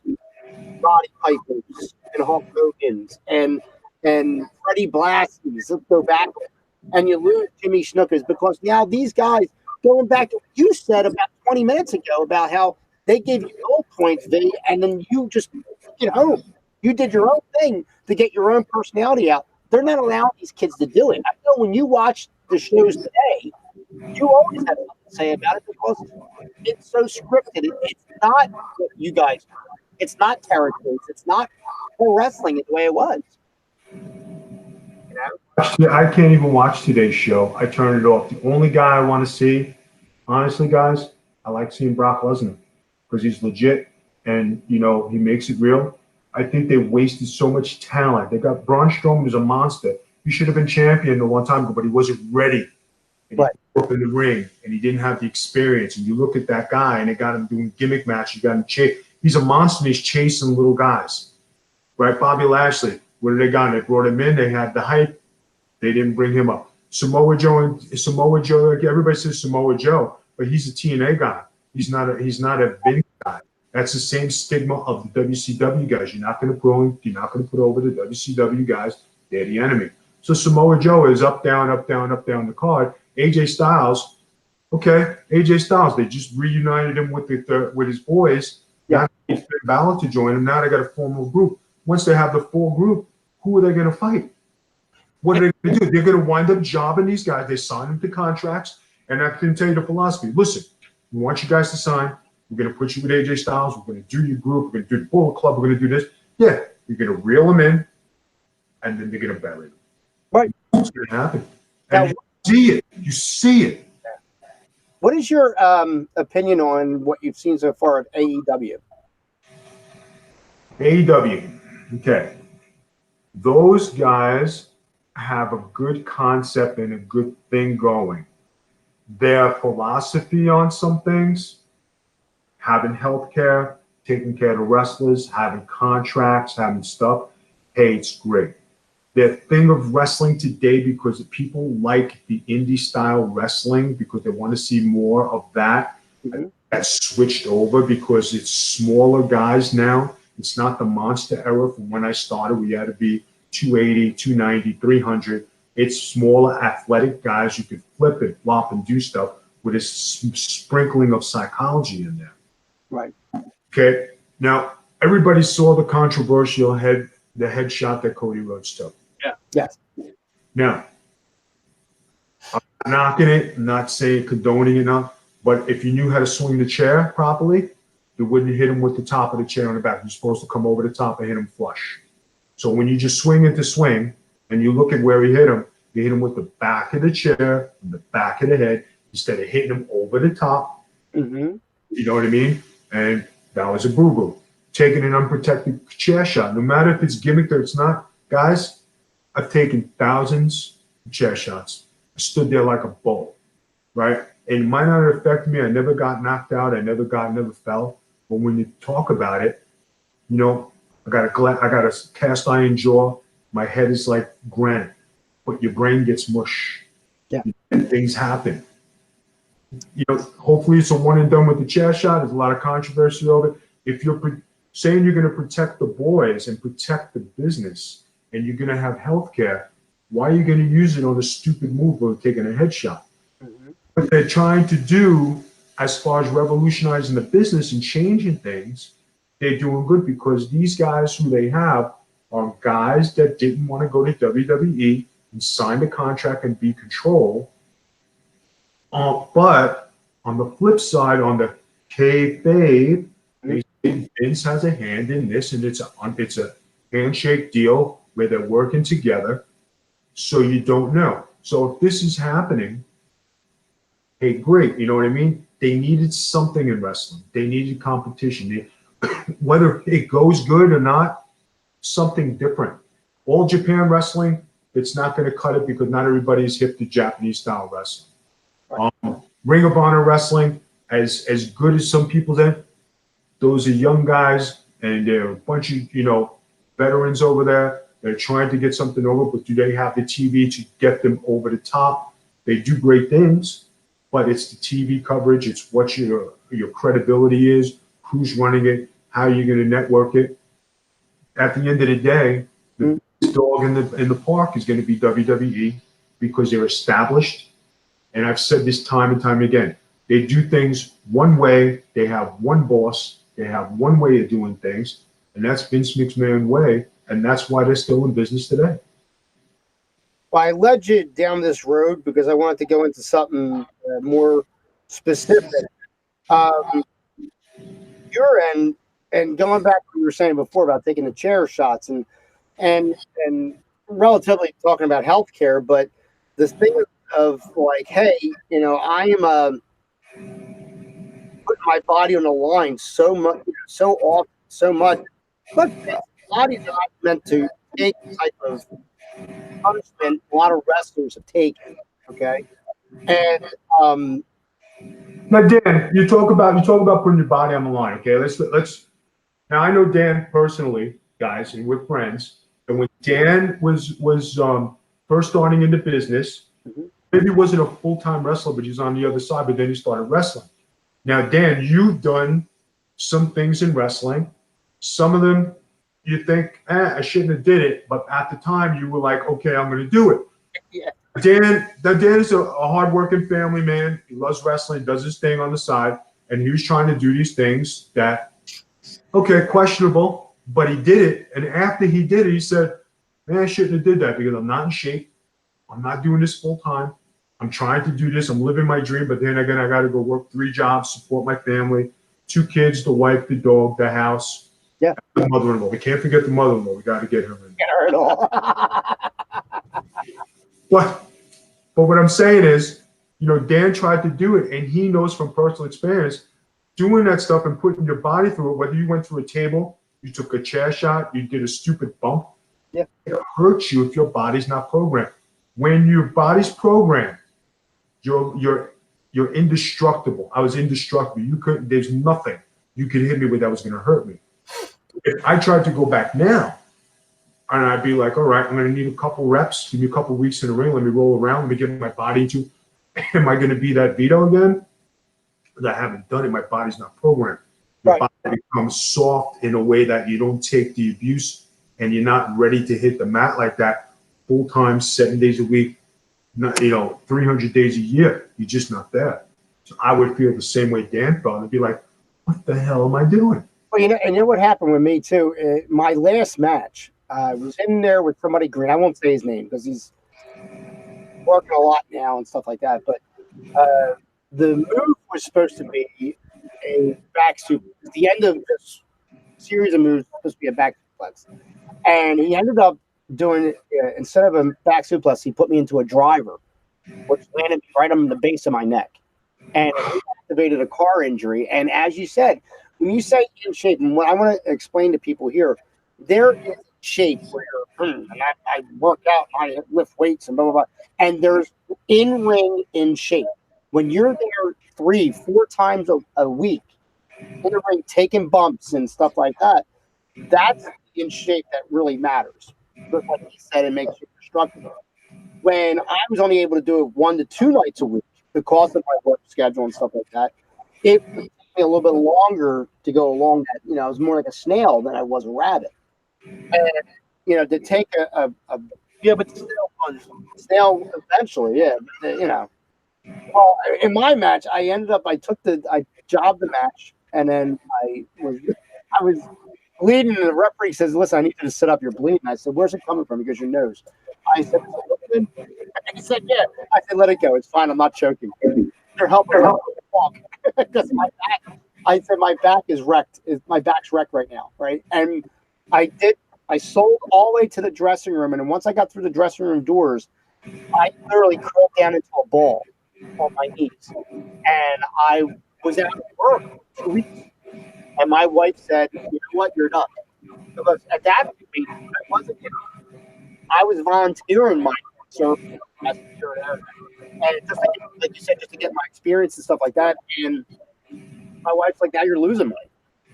Roddy Piper's and Hulk Hogan's and Freddie Blasky's. Let's go back, and you lose Jimmy Snuka's because now these guys, going back to what you said about 20 minutes ago about how they gave you goal points, and then you just took it home. You did your own thing to get your own personality out. They're not allowing these kids to do it. I know when you watch the shows today, you always have something to say about it because it's so scripted. It's not what you guys do. It's not territories. It's not pro wrestling the way it was. I can't even watch today's show. I turn it off. The only guy I want to see, honestly, guys, I like seeing Brock Lesnar because he's legit and, he makes it real. I think they wasted so much talent. They got Braun Strowman as a monster. He should have been champion a long time ago, but he wasn't ready. And he grew up in the ring, and he didn't have the experience. And you look at that guy, and they got him doing gimmick matches. You got him he's a monster, and he's chasing little guys. Right? Bobby Lashley, what did they got? They brought him in. They had the hype. They didn't bring him up. Samoa Joe, everybody says Samoa Joe, but he's a TNA guy. He's not a big guy. That's the same stigma of the WCW guys. You're not going to put over the WCW guys. They're the enemy. So Samoa Joe is up, down, up, down, up, down the card. AJ Styles, they just reunited him with his boys. Yeah. Now Finn Balor to join him. Now they got a formal group. Once they have the full group, who are they going to fight? What are they going to do? They're going to wind up jobbing these guys. They sign them to contracts, and I can tell you the philosophy. Listen, we want you guys to sign. We're going to put you with AJ Styles. We're going to do your group. We're going to do the Bullet Club. We're going to do this. Yeah, you're going to reel them in, and then they're going to bury them. Right. It's going to happen. And you see it. What is your opinion on what you've seen so far of AEW? AEW. Okay. Those guys have a good concept and a good thing going. Their philosophy on some things, having healthcare, taking care of the wrestlers, having contracts, having stuff, hey, it's great. Their thing of wrestling today, because people like the indie style wrestling because they want to see more of that. Mm-hmm. That's switched over because it's smaller guys now. It's not the monster era from when I started. We had to be 280, 290, 300. It's smaller athletic guys. You could flip it, flop, and do stuff with a sprinkling of psychology in there. Right. Okay. Now, everybody saw the controversial headshot that Cody Rhodes took. Yeah. Yes. Now, I'm not knocking it. I'm not saying condoning enough. But if you knew how to swing the chair properly, you wouldn't hit him with the top of the chair on the back. You're supposed to come over the top and hit him flush. So when you just swing into swing and you look at where he hit him, you hit him with the back of the chair and the back of the head instead of hitting him over the top. Mm-hmm. You know what I mean? And that was a boo-boo. Taking an unprotected chair shot, no matter if it's gimmicked or it's not. Guys, I've taken thousands of chair shots. I stood there like a bull, right? And it might not have affected me. I never got knocked out. I never fell. But when you talk about it, I got a cast iron jaw. My head is like granite, but your brain gets mush. Yeah. And things happen. Hopefully it's a one and done with the chair shot. There's a lot of controversy over it. If you're saying you're going to protect the boys and protect the business and you're going to have health care, why are you going to use it on a stupid move of taking a headshot? Mm-hmm. What they're trying to do as far as revolutionizing the business and changing things, they're doing good because these guys who they have are guys that didn't want to go to WWE and sign the contract and be controlled. But on the flip side, on the kayfabe, Vince has a hand in this, and it's a handshake deal where they're working together. So you don't know. So if this is happening, hey, great. You know what I mean? They needed something in wrestling. They needed competition. whether it goes good or not, something different. All Japan wrestling, it's not going to cut it because not everybody is hip to Japanese style wrestling. Ring of Honor wrestling, as good as some people did, those are young guys and they're a bunch of, veterans over there. They're trying to get something over, but do they have the TV to get them over the top? They do great things, but it's the TV coverage. It's what your credibility is, who's running it, how you're going to network it. At the end of the day, the biggest dog in the park is going to be WWE because they're established. And I've said this time and time again. They do things one way. They have one boss. They have one way of doing things, and that's Vince McMahon's way, and that's why they're still in business today. Well, I led you down this road because I wanted to go into something more specific. Your end, and going back to what you were saying before about taking the chair shots and relatively talking about healthcare, but this thing of like, hey, I am putting my body on the line so much, so often, so much. But bodies are not meant to take the type of punishment a lot of wrestlers have taken. Okay, and now, Dan, you talk about putting your body on the line. Okay, let's. Now, I know Dan personally, guys, and we're friends. And when Dan was first starting into business, maybe he wasn't a full-time wrestler, but he was on the other side. But then he started wrestling. Now, Dan, you've done some things in wrestling. Some of them you think, I shouldn't have did it. But at the time, you were like, okay, I'm going to do it. Yeah. Dan is a hardworking family man. He loves wrestling, does his thing on the side. And he was trying to do these things that, okay, questionable, but he did it. And after he did it, he said, man, I shouldn't have did that because I'm not in shape. I'm not doing this full time. I'm trying to do this. I'm living my dream, but then again, I got to go work 3 jobs, support my family, 2 kids, the wife, the dog, the house. Yeah. The mother-in-law. We can't forget the mother-in-law. We got to get her in. Get her at all. But what I'm saying is, Dan tried to do it, and he knows from personal experience, doing that stuff and putting your body through it, whether you went through a table, you took a chair shot, you did a stupid bump, yeah, it hurts you if your body's not programmed. When your body's programmed, you're indestructible. I was indestructible. There's nothing you could hit me with that was going to hurt me. If I tried to go back now, and I'd be like, all right, I'm going to need a couple reps, give me a couple weeks in the ring, let me roll around, let me get my body to, am I going to be that Vito again? Because I haven't done it. My body's not programmed. Your body becomes soft in a way that you don't take the abuse and you're not ready to hit the mat like that full time, 7 days a week, 300 days a year. You're just not there. So I would feel the same way Dan felt and be like, what the hell am I doing? Well, and you know what happened with me too? My last match, I was in there with somebody green. I won't say his name because he's working a lot now and stuff like that. But the move was supposed to be a back suplex. At the end of this series of moves, was supposed to be a back suplex. And he ended up doing, instead of a back suplex, he put me into a driver, which landed me right on the base of my neck. And it activated a car injury. And as you said, when you say in shape, and what I want to explain to people here, there is shape where and I work out, I lift weights and blah, blah, blah. And there's in-ring in shape. When you're there 3-4 times a week, in the ring taking bumps and stuff like that, that's in shape that really matters. But like he said, it makes you destructible. When I was only able to do it 1 to 2 nights a week because of my work schedule and stuff like that, it would take me a little bit longer to go along that. I was more like a snail than I was a rabbit. And, to take a but the snail eventually, yeah. But, well, in my match, I jobbed the match, and then I was bleeding, and the referee says, "Listen, I need you to sit up. You're bleeding." I said, "Where's it coming from?" He goes, "Your nose." I said, "He said, yeah." I said, "Let it go. It's fine. I'm not choking. You're helping me walk because my back." I said, "My back is wrecked. My back's wrecked right now, right?" And I sold all the way to the dressing room, and then once I got through the dressing room doors, I literally curled down into a ball on my knees, and I was out of work for 2 weeks. And my wife said, "You know what? You're done." Because at that point, I was volunteering my service as a security guard. And just like you said, just to get my experience and stuff like that. And my wife's like, "Now you're losing money.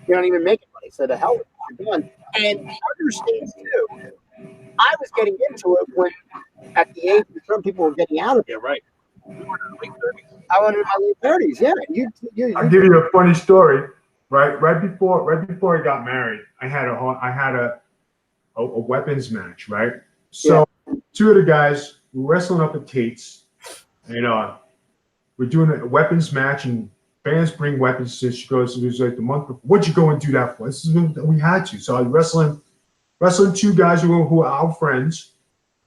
You're not even making money." So the hell with it, you're done. And understand too, I was getting into it when at the age that some people were getting out of it. Yeah, right. I was in my late 30s. Yeah. I'll give you a funny story. Right before I got married, I had a weapons match. Right. So two of the guys were wrestling up at Tate's, and we're doing a weapons match, and fans bring weapons. So she goes, it was like the month before. What'd you go and do that for? This is when we had to. So I was wrestling two guys who are our friends.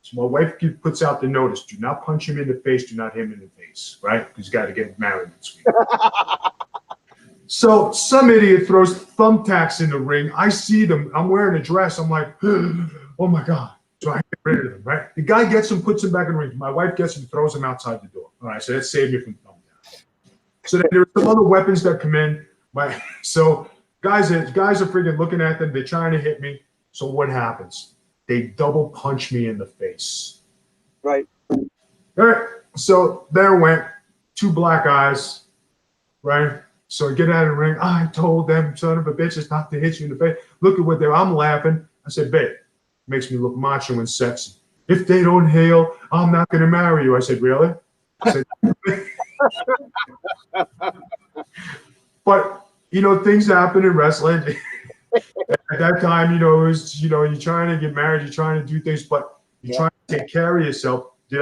So my wife puts out the notice: do not punch him in the face, do not hit him in the face, right? Because he's got to get married this week. So some idiot throws thumbtacks in the ring. I see them. I'm wearing a dress. I'm like, oh my God. So I get rid of them, right? The guy gets him, puts him back in the ring. My wife gets him, throws him outside the door. All right, so that saved me from thumbtacks. So then there are some other weapons that come in. So guys are freaking looking at them. They're trying to hit me. So what happens? They double punch me in the face. Right. All right. So there went two black eyes, right? So I get out of the ring. I told them, son of a bitches, not to hit you in the face. Look at what they're. I'm laughing. I said, babe, makes me look macho and sexy. If they don't hail, I'm not going to marry you. I said, really? I said, but things happen in wrestling. At that time, it was, you're trying to get married, you're trying to do things, but you're trying to take care of yourself. Did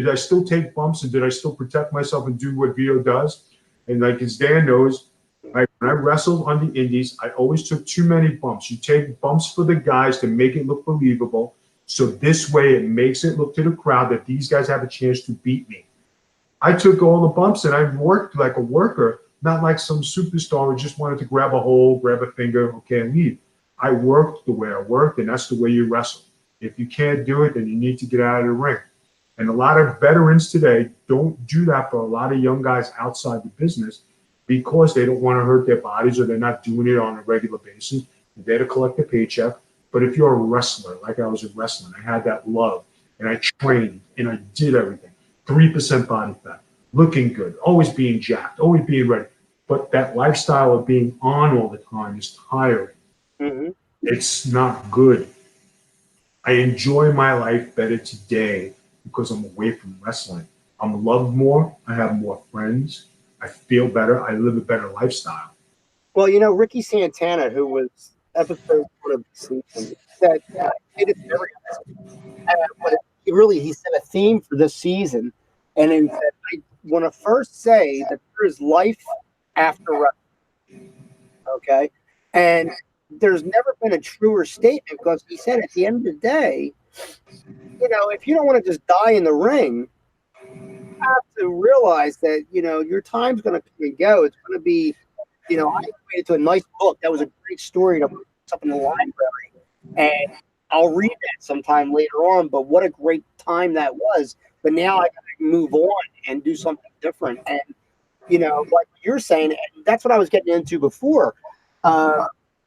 I still take bumps, and did I still protect myself and do what Vito does? And like as Dan knows, when I wrestled on the indies, I always took too many bumps. You take bumps for the guys to make it look believable. So this way it makes it look to the crowd that these guys have a chance to beat me. I took all the bumps and I worked like a worker, not like some superstar who just wanted to grab a hole, grab a finger, okay, and leave. I worked the way I worked, and that's the way you wrestle. If you can't do it, then you need to get out of the ring. And a lot of veterans today don't do that for a lot of young guys outside the business because they don't want to hurt their bodies, or they're not doing it on a regular basis. They're there to collect a paycheck. But if you're a wrestler, like I was a wrestler, I had that love, and I trained, and I did everything. 3% body fat, looking good, always being jacked, always being ready. But that lifestyle of being on all the time is tiring. Mm-hmm. It's not good. I enjoy my life better today because I'm away from wrestling. I'm loved more. I have more friends. I feel better. I live a better lifestyle. Well, Ricky Santana, who was episode 1 of the season, said it is very but he set a theme for this season, and he said, I want to first say that there is life after wrestling. Okay? And there's never been a truer statement, because he said at the end of the day, if you don't want to just die in the ring, you have to realize that, your time's going to come and go. It's going to be, I equated to a nice book. That was a great story to put up in the library. And I'll read that sometime later on, but what a great time that was. But now I got to move on and do something different. And, like you're saying, that's what I was getting into before.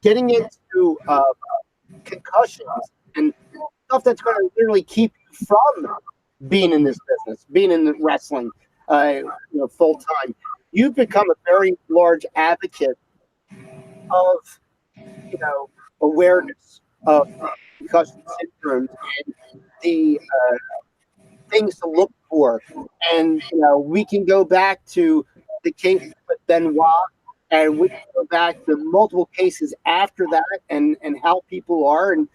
Getting into concussions and stuff that's going to literally keep you from being in this business, being in the wrestling, full time. You've become a very large advocate of, awareness of concussion syndromes and the things to look for. And, we can go back to the case with Benoit, and we can go back to multiple cases after that, and how people are. And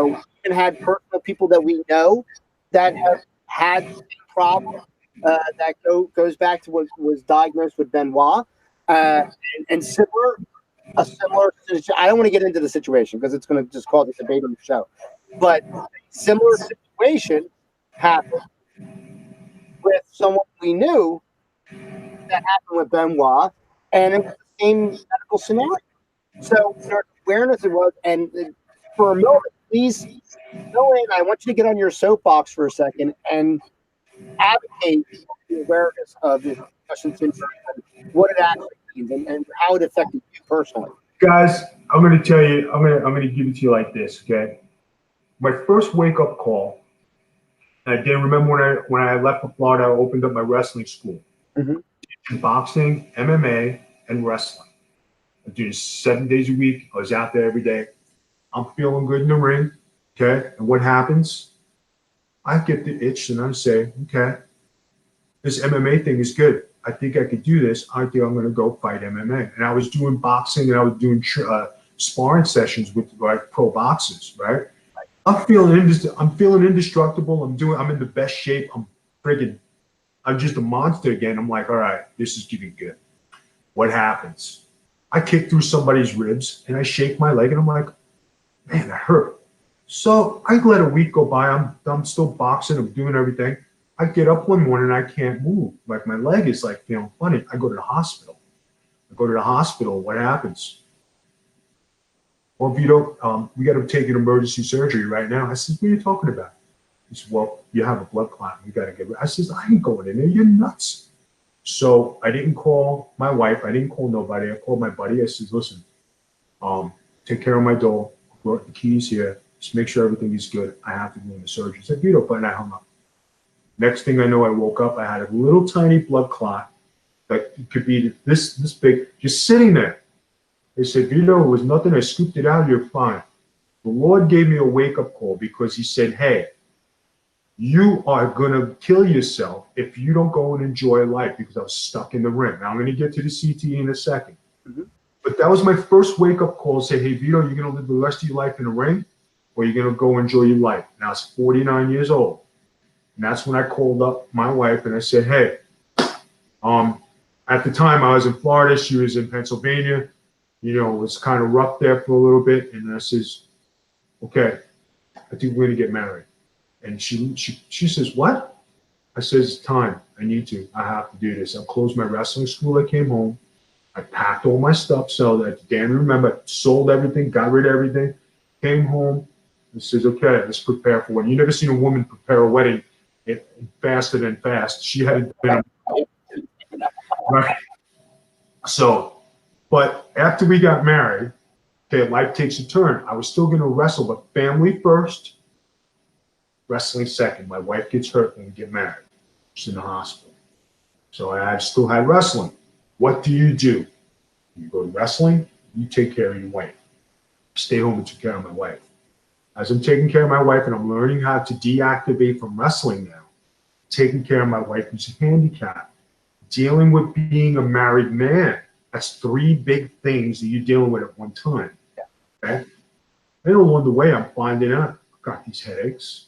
we even had personal people that we know that have had problems that goes back to what was diagnosed with Benoit, and similar. A similar. I don't want to get into the situation because it's going to just cause a debate on the show. But similar situation happened with someone we knew that happened with Benoit, and it was the same medical scenario. So there's awareness it was, and for a moment, please, Nolan, I want you to get on your soapbox for a second and advocate the awareness of the concussion syndrome and what it actually means and how it affected you personally. Guys, I'm gonna tell you, I'm gonna give it to you like this, okay? My first wake up call, and I didn't remember when I left for Florida, I opened up my wrestling school. Mhm. Boxing, MMA, and wrestling. I do 7 days a week. I was out there every day. I'm feeling good in the ring, okay? And what happens? I get the itch and I say, okay, this MMA thing is good. I think I could do this. I think I'm going to go fight MMA. And I was doing boxing and I was doing sparring sessions with like pro boxers, right? I'm feeling indestructible. I'm in the best shape. I'm just a monster again. I'm like, all right, this is getting good. What happens? I kick through somebody's ribs and I shake my leg and I'm like, man, that hurt. So I let a week go by. I'm still boxing. I'm doing everything. I get up one morning and I can't move. Like my leg is like feeling funny. I go to the hospital. What happens? Well, Vito, we got to take an emergency surgery right now. I said, what are you talking about? He said, well, you have a blood clot. We got to get it. I said, I ain't going in there. You're nuts. So I didn't call my wife. I didn't call nobody. I called my buddy. I said, listen, take care of my dog. I brought the keys here. Just make sure everything is good. I have to go in the surgery. He said, Vito, but I hung up. Next thing I know, I woke up. I had a little tiny blood clot that could be this big, just sitting there. They said, Vito, it was nothing. I scooped it out. You're fine. The Lord gave me a wake-up call because he said, hey, you are going to kill yourself if you don't go and enjoy life, because I was stuck in the ring. Now, I'm going to get to the CTE in a second. Mhm. But that was my first wake-up call. Say, hey, Vito, you're going to live the rest of your life in the ring, or you're going to go enjoy your life. Now, I was 49 years old. And that's when I called up my wife and I said, hey, at the time I was in Florida, she was in Pennsylvania. You know, it was kind of rough there for a little bit. And I says, okay, I think we're going to get married. And she says, what? I says, it's time. I need to. I have to do this. I closed my wrestling school. I came home. I packed all my stuff. So that Dan, remember, I sold everything, got rid of everything, came home. And says, okay, let's prepare for one. You never seen a woman prepare a wedding faster than fast. She had been right. So, but after we got married, okay, life takes a turn. I was still going to wrestle, but family first, wrestling second. My wife gets hurt when we get married. She's in the hospital. So I still had wrestling. What do? You go to wrestling, you take care of your wife. Stay home and take care of my wife. As I'm taking care of my wife and I'm learning how to deactivate from wrestling now, taking care of my wife who's handicapped, dealing with being a married man. That's three big things that you're dealing with at one time. Okay? And along the way, I'm finding out I've got these headaches.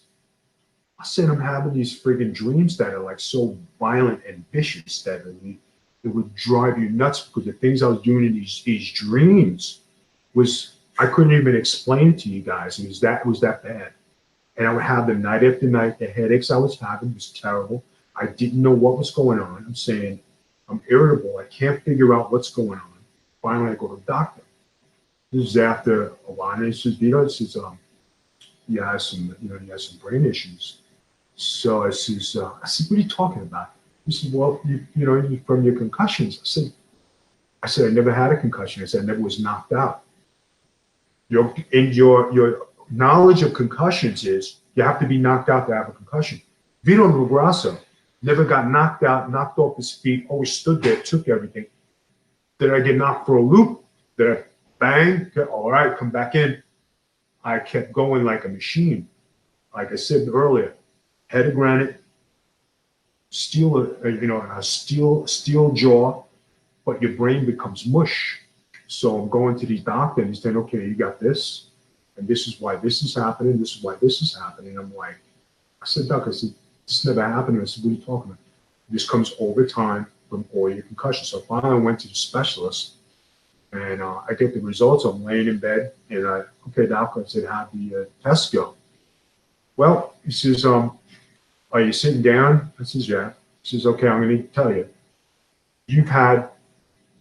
I said I'm having these friggin' dreams that are like so violent and vicious that it would drive you nuts, because the things I was doing in these dreams was, I couldn't even explain it to you guys. It was that bad. And I would have them night after night. The headaches I was having was terrible. I didn't know what was going on. I'm saying, I'm irritable. I can't figure out what's going on. Finally, I go to the doctor. This is after a while. And he says, Vito, you have some brain issues. So I said, what are you talking about? He said, well, you from your concussions. I said, I never had a concussion. I said, I never was knocked out. Your knowledge of concussions is you have to be knocked out to have a concussion. Vito LoGrasso never got knocked out, knocked off his feet, always stood there, took everything. Did I get knocked for a loop? Did I bang? All right, come back in. I kept going like a machine. Like I said earlier, head of granite, a steel jaw, but your brain becomes mush. So I'm going to these doctors and he's saying, okay, you got this, and this is why this is happening, this is why this is happening. I'm like, I said, Doc, this never happened. I said, what are you talking about? This comes over time from all your concussions. So finally I went to the specialist and I get the results. I'm laying in bed and okay, Doc, I said, how'd the test go? Well, he says, are you sitting down? I says, yeah. He says, okay, I'm going to tell you. You've had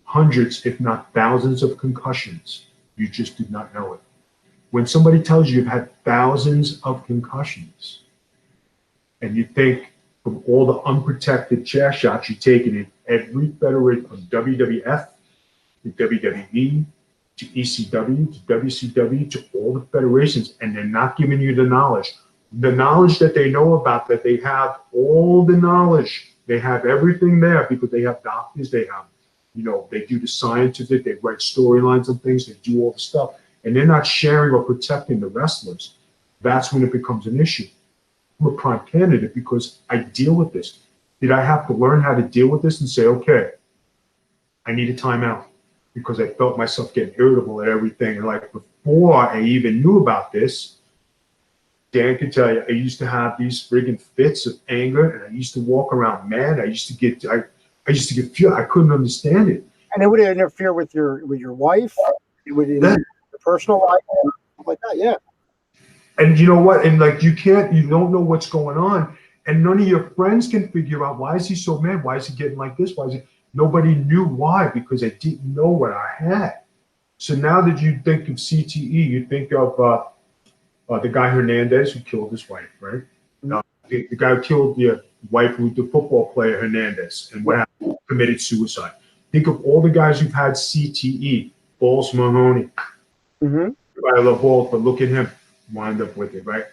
hundreds, if not thousands of concussions. You just did not know it. When somebody tells you you've had thousands of concussions and you think from all the unprotected chair shots you've taken in every federation from WWF to WWE to ECW, to WCW, to all the federations, and they're not giving you the knowledge. The knowledge that they know about, that they have all the knowledge. They have everything there because they have doctors, they have, they do the scientific, they write storylines and things, they do all the stuff, and they're not sharing or protecting the wrestlers. That's when it becomes an issue. I'm a prime candidate because I deal with this. Did I have to learn how to deal with this and say, okay, I need a timeout because I felt myself getting irritable at everything. And like before I even knew about this, Dan can tell you, I used to have these friggin' fits of anger, and I used to walk around mad. I used to get feel. I couldn't understand it. And it would interfere with your wife. It would interfere with your personal life, stuff like that. Yeah. And you know what? And like you don't know what's going on, and none of your friends can figure out why is he so mad? Why is he getting like this? Why is he? Nobody knew why because I didn't know what I had. So now that you think of CTE, you think of the guy Hernandez who killed his wife, right? Mm-hmm. The guy who killed the wife who the football player Hernandez and what happened, committed suicide. Think of all the guys who've had CTE. Balls Mahoney. Mm-hmm. I love Ball, but look at him. Wind up with it, right?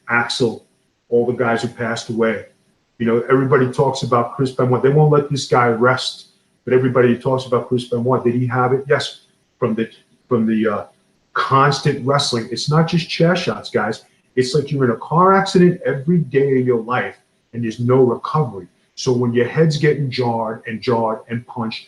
Axel, all the guys who passed away. Everybody talks about Chris Benoit. They won't let this guy rest, but everybody talks about Chris Benoit. Did he have it? Yes, from the constant wrestling. It's not just chair shots, guys. It's like you're in a car accident every day of your life, and there's no recovery. So when your head's getting jarred and punched,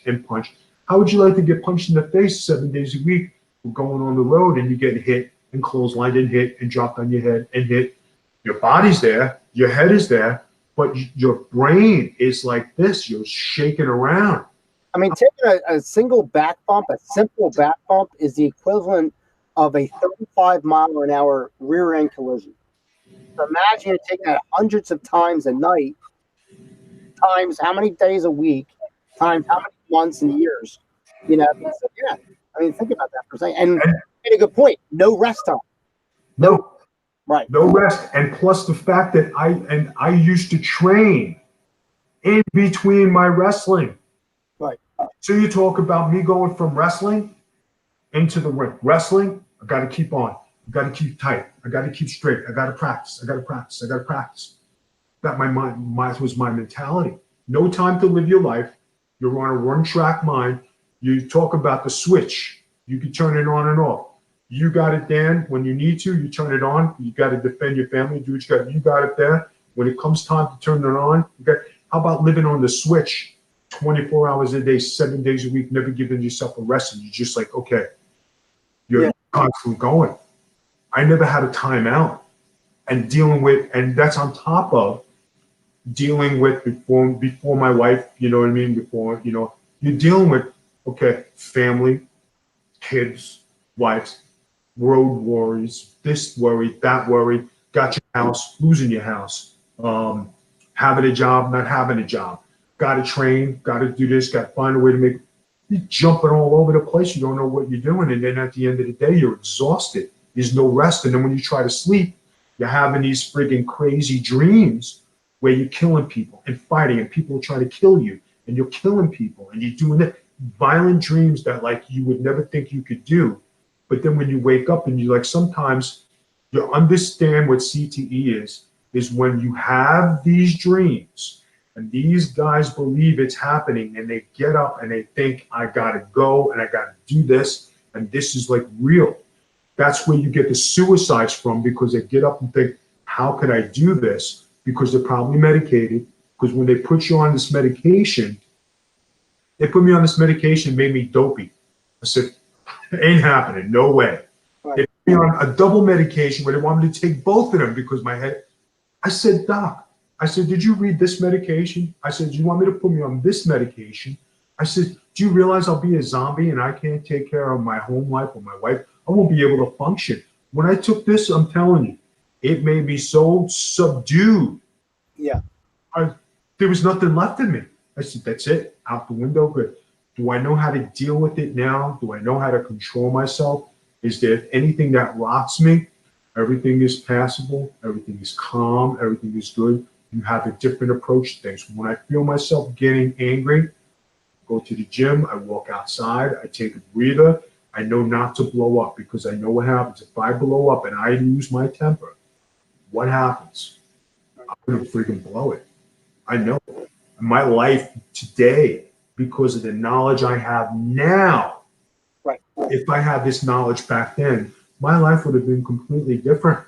how would you like to get punched in the face 7 days a week? We're going on the road and you get hit and clotheslined and hit and dropped on your head and hit. Your body's there, your head is there, but your brain is like this. You're shaking around. I mean, taking a single back bump, a simple back bump, is the equivalent of a 35-mile-an-hour rear-end collision. So imagine you're taking that hundreds of times a night, times how many days a week, times how many months and years. So, yeah. I mean, think about that for a second. And you made a good point. No rest time. No. Right. No rest. And plus the fact that I used to train in between my wrestling. Right. So you talk about me going from wrestling into the ring. Wrestling, I got to keep on. I got to keep tight. I got to keep straight. I got to practice. I got to practice. I got to practice. That was my mentality. No time to live your life. You're on a one-track mind. You talk about the switch. You can turn it on and off. You got it, Dan. When you need to, you turn it on. You got to defend your family. Do what you got. You got it there. When it comes time to turn it on, how about living on the switch 24 hours a day, 7 days a week, never giving yourself a rest? And you're just like, okay, you're constantly going. I never had a timeout and dealing with, and that's on top of dealing with before my wife, you know what I mean? Before, you're dealing with, okay, family, kids, wives, road worries, this worry, that worry, got your house, losing your house, having a job, not having a job, got to train, got to do this, got to find a way to make, you're jumping all over the place. You don't know what you're doing. And then at the end of the day, you're exhausted. There's no rest. And then when you try to sleep, you're having these friggin' crazy dreams where you're killing people and fighting and people are trying to kill you and you're killing people and you're doing it. Violent dreams that like you would never think you could do. But then when you wake up and you like, sometimes you understand what CTE is when you have these dreams and these guys believe it's happening and they get up and they think, I gotta go and I gotta do this and this is like real. That's where you get the suicides from, because they get up and think, how could I do this? Because they're probably medicated. Because when they put you on this medication, they put me on this medication, made me dopey. I said, it ain't happening, no way. Right. They put me on a double medication where they want me to take both of them because my head. I said, Doc, I said, did you read this medication? I said, do you want me to put me on this medication? I said, do you realize I'll be a zombie and I can't take care of my home life or my wife? I won't be able to function. When I took this, I'm telling you, it made me so subdued. Yeah. There was nothing left in me. I said, that's it, out the window. But do I know how to deal with it now? Do I know how to control myself? Is there anything that rocks me? Everything is passable. Everything is calm. Everything is good. You have a different approach to things. When I feel myself getting angry, I go to the gym. I walk outside. I take a breather. I know not to blow up because I know what happens. If I blow up and I lose my temper, what happens? I'm going to freaking blow it. I know. My life today, because of the knowledge I have now, Right. If I had this knowledge back then, my life would have been completely different.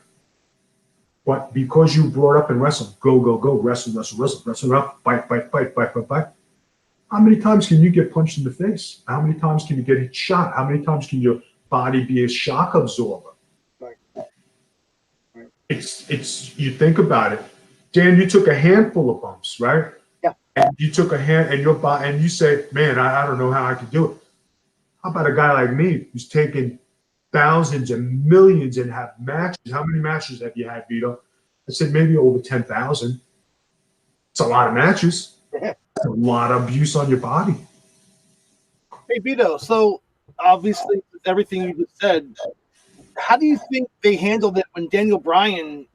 But because you brought up and wrestled, go, wrestle, up, fight. How many times can you get punched in the face? How many times can you get shot? How many times can your body be a shock absorber? Right. It's you think about it. Dan, you took a handful of bumps, right? Yeah. And you took a hand and your body, and you say, man, I don't know how I could do it. How about a guy like me who's taken thousands and millions and have matches? How many matches have you had, Vito? I said maybe over 10,000. It's a lot of matches. A lot of abuse on your body. Hey, Vito, so obviously, with everything you just said, how do you think they handled it when Daniel Bryan,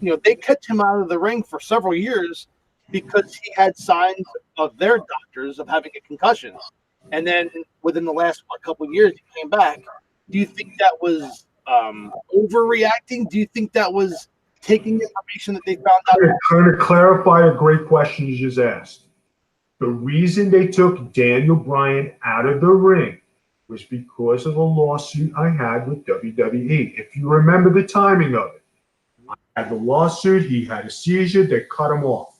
they kept him out of the ring for several years because he had signs of their doctors of having a concussion? And then within the last couple of years, he came back. Do you think that was overreacting? Do you think that was taking information that they found out? Trying to clarify a great question you just asked. The reason they took Daniel Bryan out of the ring was because of a lawsuit I had with WWE. If you remember the timing of it, I had the lawsuit, he had a seizure, they cut him off.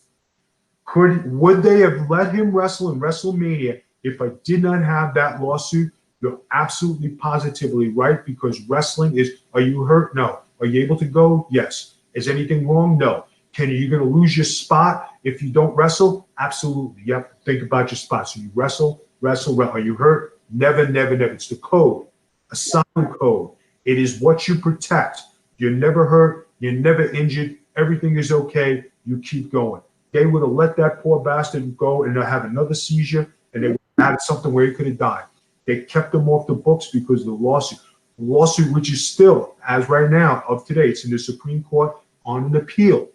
Would they have let him wrestle in WrestleMania if I did not have that lawsuit? You're absolutely positively right, because wrestling is, are you hurt? No. Are you able to go? Yes. Is anything wrong? No. Are you going to lose your spot if you don't wrestle? Absolutely. You have to think about your spot. So you wrestle. Are you hurt? Never. It's the code, a silent code. It is what you protect. You're never hurt. You're never injured. Everything is okay. You keep going. They would have let that poor bastard go and have another seizure, and they would have had something where he could have died. They kept him off the books because of the lawsuit. The lawsuit, which is still, as right now, of today, it's in the Supreme Court on an appeal.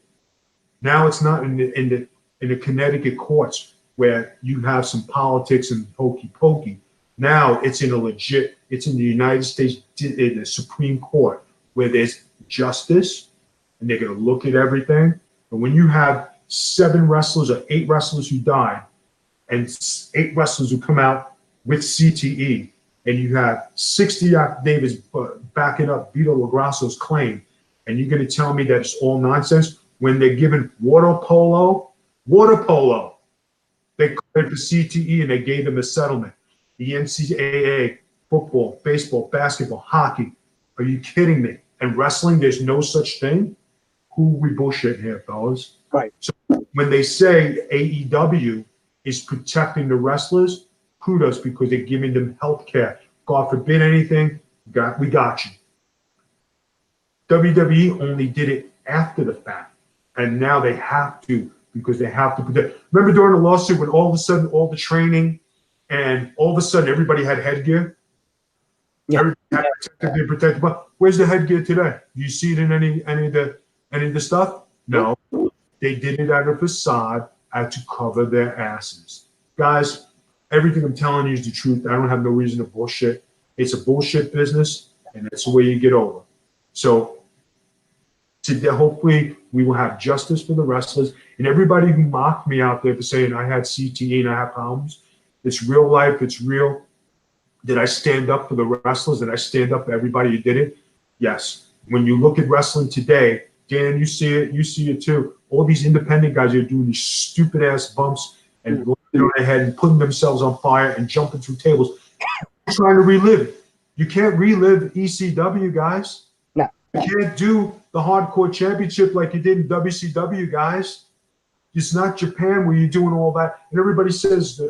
Now it's not in the Connecticut courts where you have some politics and hokey pokey. Now it's in it's in the United States, in the Supreme Court, where there's justice, and they're going to look at everything. And when you have 7 wrestlers or 8 wrestlers who died, and 8 wrestlers who come out with CTE, and you have 60 affidavits backing up Vito LoGrasso's claim, and you're going to tell me that it's all nonsense when they're given water polo, they cleared for CTE and they gave them a settlement. The NCAA, football, baseball, basketball, hockey. Are you kidding me? And wrestling, there's no such thing? Who we bullshit here, fellas? Right. So when they say AEW is protecting the wrestlers, kudos, because they're giving them health care. God forbid anything, we got you. WWE only did it after the fact. And now they have to, because they have to protect. Remember during the lawsuit when all of a sudden all the training and all of a sudden everybody had headgear? Yeah. Everybody had protected. But where's the headgear today? Do you see it in any of the stuff? No. They did it out of facade to cover their asses. Guys, everything I'm telling you is the truth. I don't have no reason to bullshit. It's a bullshit business, and that's the way you get over. So today, hopefully, we will have justice for the wrestlers and everybody who mocked me out there for saying I had CTE and I have problems. It's real life. It's real. Did I stand up for the wrestlers? Did I stand up for everybody who did it? Yes. When you look at wrestling today, Dan, you see it. You see it too. All these independent guys are doing these stupid ass bumps and going on their head and putting themselves on fire and jumping through tables, trying to relive it. You can't relive ECW, guys. No. You can't do the hardcore championship like you did in WCW, guys. It's not Japan where you're doing all that. And everybody says,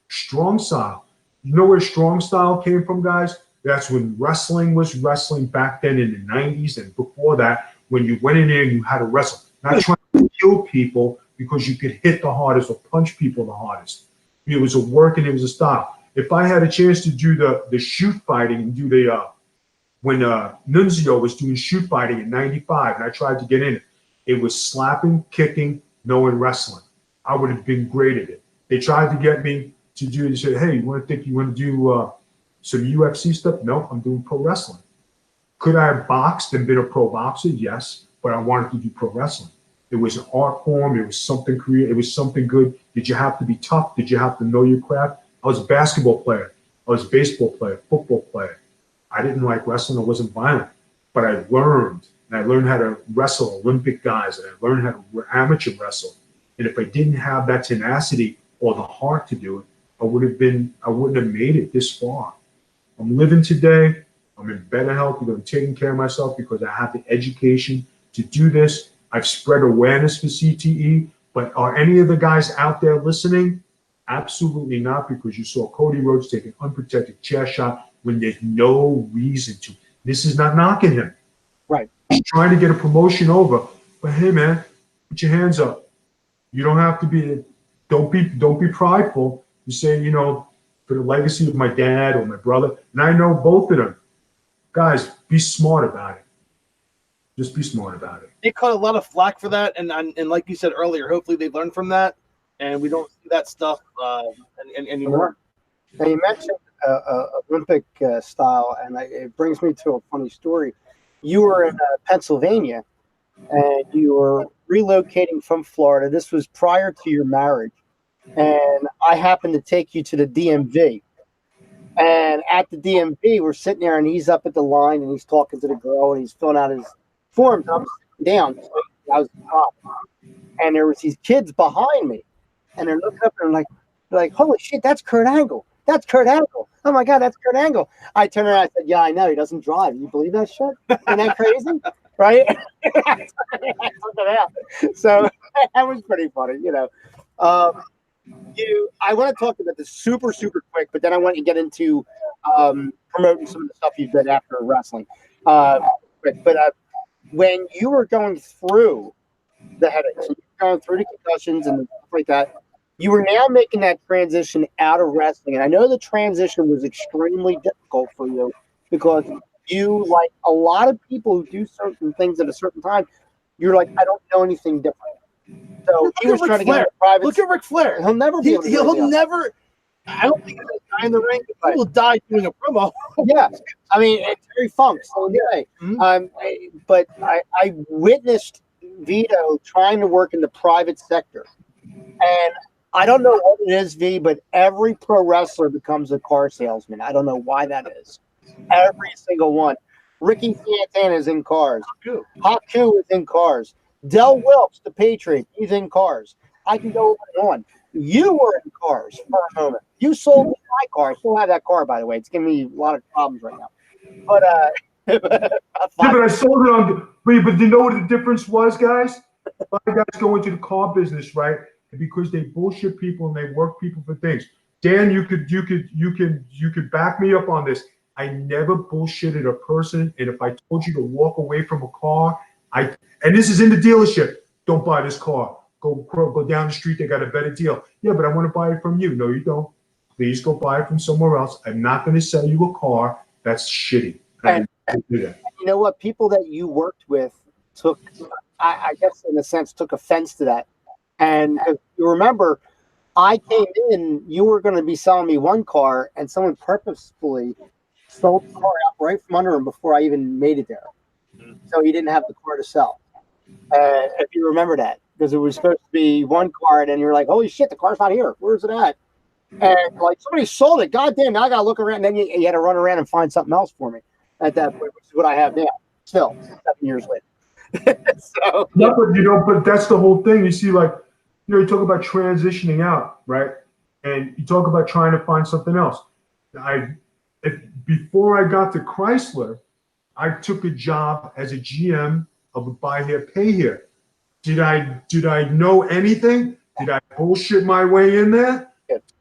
strong style. You know where strong style came from, guys? That's when wrestling was wrestling back then in the 90s and before that, when you went in there and you had to wrestle. Not trying to kill people because you could hit the hardest or punch people the hardest. It was a work and it was a style. If I had a chance to do the shoot fighting and do when Nunzio was doing shoot fighting in 95 and I tried to get in it was slapping, kicking, knowing wrestling. I would have been great at it. They tried to get me to do, they said, hey, you want to do some UFC stuff? No, I'm doing pro wrestling. Could I have boxed and been a pro boxer? Yes, but I wanted to do pro wrestling. It was an art form. It was something creative. It was something good. Did you have to be tough? Did you have to know your craft? I was a basketball player. I was a baseball player, football player. I didn't like wrestling. I wasn't violent, but I learned. And I learned how to wrestle Olympic guys, and I learned how to amateur wrestle. And if I didn't have that tenacity or the heart to do it, I wouldn't have made it this far. I'm living today. I'm in better health because I'm taking care of myself because I have the education to do this. I've spread awareness for CTE, but are any of the guys out there listening? Absolutely not, because you saw Cody Rhodes take an unprotected chair shot when there's no reason to. This is not knocking him. Right. He's trying to get a promotion over. But hey, man, put your hands up. You don't have to be. Don't be prideful. You say, for the legacy of my dad or my brother, and I know both of them. Guys, be smart about it. Just be smart about it. They caught a lot of flack for that, and like you said earlier, hopefully they learn from that, and we don't see that stuff anymore. Now you mentioned Olympic style, and it brings me to a funny story. You were in Pennsylvania, and you were relocating from Florida. This was prior to your marriage, and I happened to take you to the DMV. And at the DMV, we're sitting there, and he's up at the line, and he's talking to the girl, and he's filling out his forms. I'm sitting down. I was the top, and there was these kids behind me, and they're looking up, and they're like, "Holy shit, that's Kurt Angle! That's Kurt Angle! Oh my God, that's Kurt Angle!" I turned around, I said, "Yeah, I know. He doesn't drive. You believe that shit? Isn't that crazy?" Right? I took it out. So that was pretty funny, I want to talk about this super, super quick, but then I want to get into promoting some of the stuff you did after wrestling. But when you were going through the headaches, going through the concussions and stuff like that, you were now making that transition out of wrestling. And I know the transition was extremely difficult for you because you, like a lot of people who do certain things at a certain time, you're like, I don't know anything different. So he was trying to get a private. Look at Ric Flair. He'll never be able to he'll never. I don't think he'll die in the ring. He will die doing a promo. Yeah, I mean, it's Terry Funk. So anyway, but I witnessed Vito trying to work in the private sector, and I don't know what it is, V, but every pro wrestler becomes a car salesman. I don't know why that is. Every single one. Ricky Santana is in cars. Haku is in cars. Del Wilkes, the Patriot, he's in cars. I can go on. You were in cars for a moment. You sold me my car. I still have that car, by the way. It's giving me a lot of problems right now. But but I sold it on. But you know what the difference was, guys? A lot of guys go into the car business, right? Because they bullshit people and they work people for things. Dan, you could back me up on this. I never bullshitted a person, and if I told you to walk away from a car, and this is in the dealership, don't buy this car. Go down the street, they got a better deal. Yeah, but I want to buy it from you. No, you don't. Please go buy it from somewhere else. I'm not going to sell you a car. That's shitty. And you know what? People that you worked with took, I guess in a sense, took offense to that. And if you remember, I came in, you were going to be selling me one car, and someone purposefully sold the car out right from under him before I even made it there. So he didn't have the car to sell. If you remember that, because it was supposed to be one car, and then you're like, holy shit, the car's not here. Where's it at? And like somebody sold it. God damn, now I got to look around. And then you had to run around and find something else for me at that point, which is what I have now, still 7 years later. So, yeah, but that's the whole thing. You see, you talk about transitioning out, right? And you talk about trying to find something else. Before I got to Chrysler, I took a job as a GM of a buy here, pay here. Did I know anything? Did I bullshit my way in there?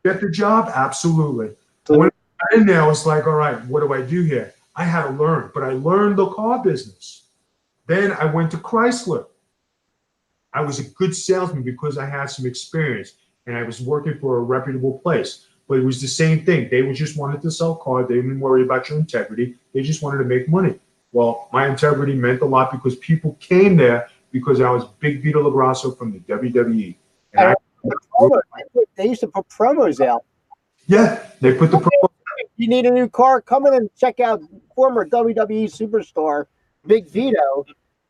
Get the job? Absolutely. When I got in there, I was like, all right, what do I do here? I had to learn, but I learned the car business. Then I went to Chrysler. I was a good salesman because I had some experience and I was working for a reputable place. But it was the same thing. They just wanted to sell cars. They didn't worry about your integrity. They just wanted to make money. Well, my integrity meant a lot because people came there because I was Big Vito LoGrasso from the WWE. And they used to put promos out. Yeah, they put the promos. you need a new car, come in and check out former WWE superstar Big Vito,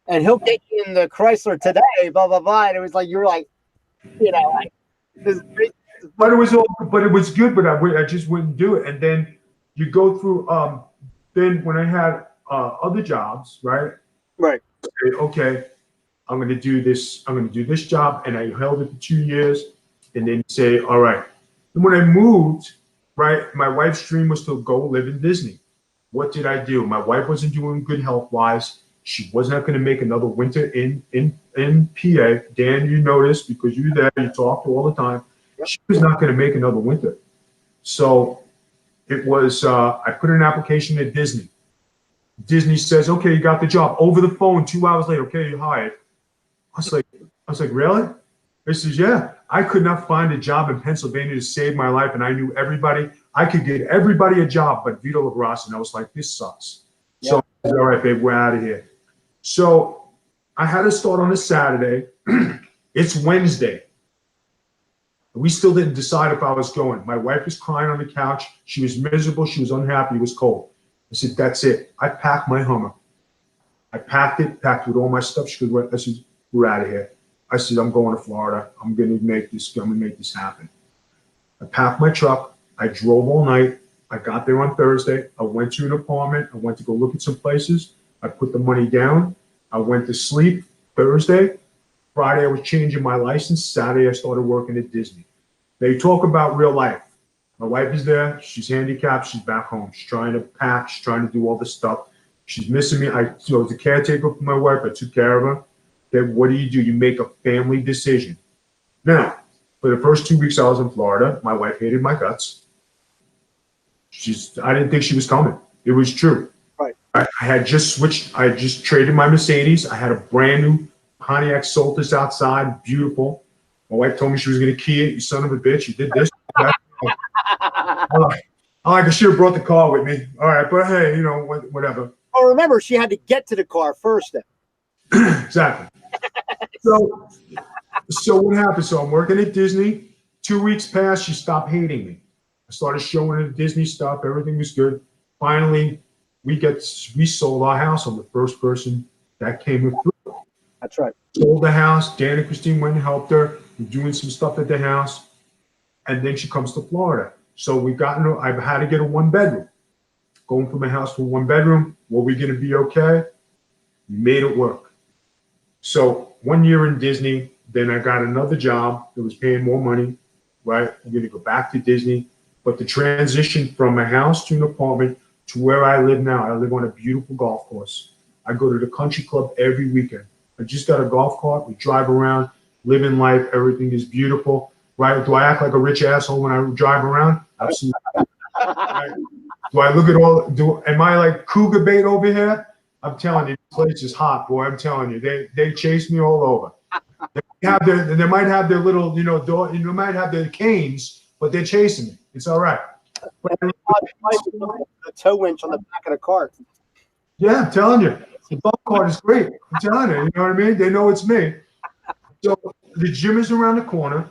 and he'll get you in the Chrysler today, blah, blah, blah. And it was like, you were like, you know, like, this is great. But it was good, but I just wouldn't do it. And then you go through, then when I had other jobs, right? Right. Okay, I'm going to do this. I'm going to do this job. And I held it for 2 years. And then say, all right. And when I moved, right, my wife's dream was to go live in Disney. What did I do? My wife wasn't doing good health-wise. She was not going to make another winter in PA. Dan, you know this because you're there. You talk all the time. She was not going to make another winter. So it was, I put in an application at Disney. Disney says, okay, you got the job. Over the phone, 2 hours later, okay, you're hired. I was like, really? He says, yeah. I could not find a job in Pennsylvania to save my life, and I knew everybody. I could get everybody a job but Vito LoGrasso. And I was like, this sucks. Yeah. So I said, all right, babe, we're out of here. So I had to start on a Saturday. It's Wednesday. We still didn't decide if I was going. My wife was crying on the couch. She was miserable. She was unhappy. It was cold. I said, that's it. I packed my Hummer. I packed it, packed with all my stuff. She goes, I said, we're out of here. I said, I'm going to Florida. I'm going to make this happen. I packed my truck. I drove all night. I got there on Thursday. I went to an apartment. I went to go look at some places. I put the money down. I went to sleep Thursday. Friday, I was changing my license. Saturday, I started working at Disney. They talk about real life. My wife is there. She's handicapped. She's back home. She's trying to pack. She's trying to do all this stuff. She's missing me. I was a caretaker for my wife. I took care of her. Then what do? You make a family decision. Now, for the first 2 weeks I was in Florida, my wife hated my guts. I didn't think she was coming. It was true. Right. I had just switched. I just traded my Mercedes. I had a brand new Pontiac Solstice outside, beautiful. My wife told me she was going to key it. You son of a bitch! You did this. I should have brought the car with me. All right, but hey, you know, whatever. Oh, remember, she had to get to the car first. Then. Exactly. So what happened? So I'm working at Disney. 2 weeks passed. She stopped hating me. I started showing her the Disney stuff. Everything was good. Finally, we sold our house. I'm the first person that came through. That's right. Sold the house. Dan and Christine went and helped her. We're doing some stuff at the house. And then she comes to Florida. So I've had to get a 1-bedroom. Going from a house to a 1-bedroom. Were we going to be okay? We made it work. So 1 year in Disney, then I got another job that was paying more money, right? I'm going to go back to Disney. But the transition from a house to an apartment to where I live now, I live on a beautiful golf course. I go to the country club every weekend. I just got a golf cart. We drive around, living life. Everything is beautiful, right? Do I act like a rich asshole when I drive around? Absolutely. Right? Do I look at am I like cougar bait over here? I'm telling you, this place is hot, boy. I'm telling you, they chase me all over. They might have their little, they might have their canes, but they're chasing me. It's all right. The tow winch on the back of the cart. Yeah, I'm telling you, the golf cart is great. I'm telling you, you know what I mean? They know it's me. So the gym is around the corner,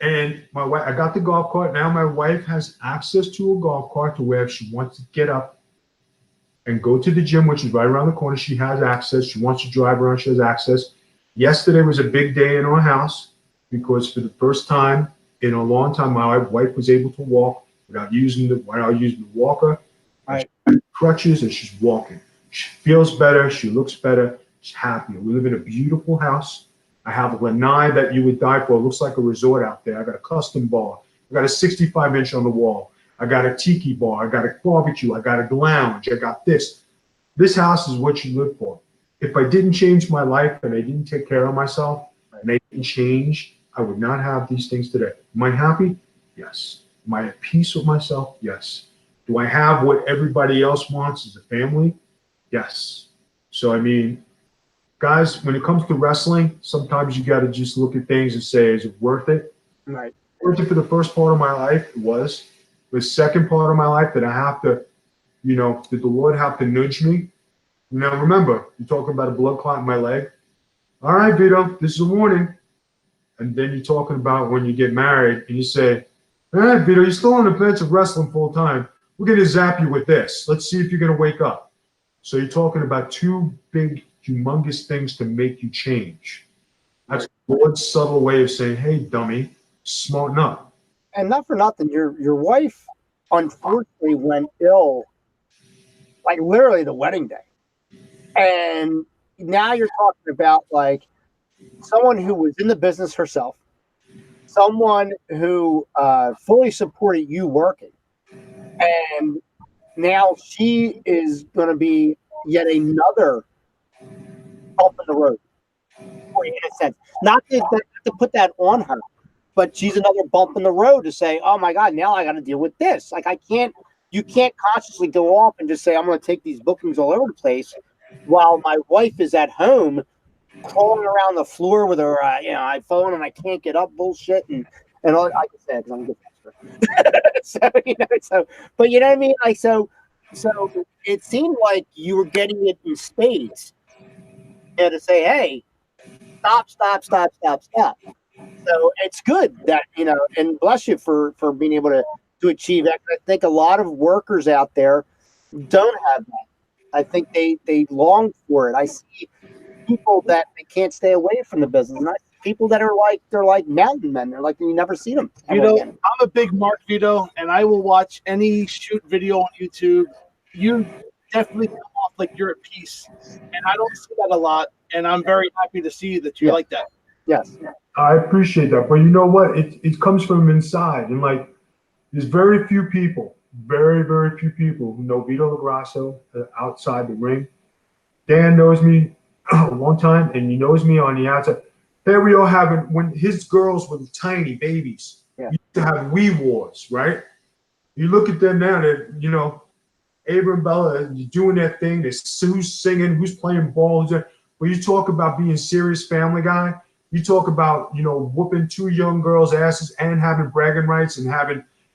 and my wife. I got the golf cart. Now my wife has access to a golf cart to where if she wants to get up and go to the gym, which is right around the corner, she has access. She wants to drive around, she has access. Yesterday was a big day in our house because for the first time in a long time, my wife was able to walk without using the walker. Right. Crutches, and she's walking. She feels better. She looks better. She's happy. We live in a beautiful house. I have a lanai that you would die for. It looks like a resort out there. I got a custom bar. I got a 65-inch on the wall. I got a tiki bar. I got a barbecue. I got a lounge. I got this. This house is what you live for. If I didn't change my life and I didn't take care of myself and I didn't change, I would not have these things today. Am I happy? Yes. Am I at peace with myself? Yes. Do I have what everybody else wants as a family? Yes. So, I mean, guys, when it comes to wrestling, sometimes you got to just look at things and say, is it worth it? Right. Worth it for the first part of my life? It was. The second part of my life that I have to, did the Lord have to nudge me? Now, remember, you're talking about a blood clot in my leg. All right, Vito, this is a warning. And then you're talking about when you get married and you say, all right, Vito, you're still on the fence of wrestling full time. we're going to zap you with this. Let's see if you're going to wake up. So you're talking about two big, humongous things to make you change. That's Lord's subtle way of saying, hey, dummy, smarten up. And not for nothing, your wife unfortunately went ill, like literally the wedding day. And now you're talking about like someone who was in the business herself, someone who fully supported you working, and now she is going to be yet another bump in the road, in a sense. Not to put that on her, but she's another bump in the road to say, "Oh my God, now I got to deal with this." Like you can't consciously go off and just say, "I'm going to take these bookings all over the place," while my wife is at home crawling around the floor with her iPhone and I can't get up bullshit and all. Like I said, I'm a good so but you know what I mean, like so it seemed like you were getting it in spades, to say, hey, stop. So it's good that, and bless you for being able to achieve that. I think a lot of workers out there don't have that. I think they long for it. I see people that they can't stay away from the business, and I see people that are like mountain men. They're like you never see them. I'm a big Mark Vito, and I will watch any shoot video on YouTube. You definitely come off like you're at peace, and I don't see that a lot. And I'm very happy to see that you like that. Yes, I appreciate that, but you know what? It comes from inside, and like there's very few people, very few people who know Vito LoGrasso outside the ring. Dan knows me a long time, and he knows me on the outside. There we all have when his girls were tiny babies. Yeah. You used to have wee wars, right? You look at them now, they're, Abram and Bella doing their thing. There's who's singing, who's playing ball. When you talk about being serious Family Guy, you talk about, whooping two young girls' asses and having bragging rights and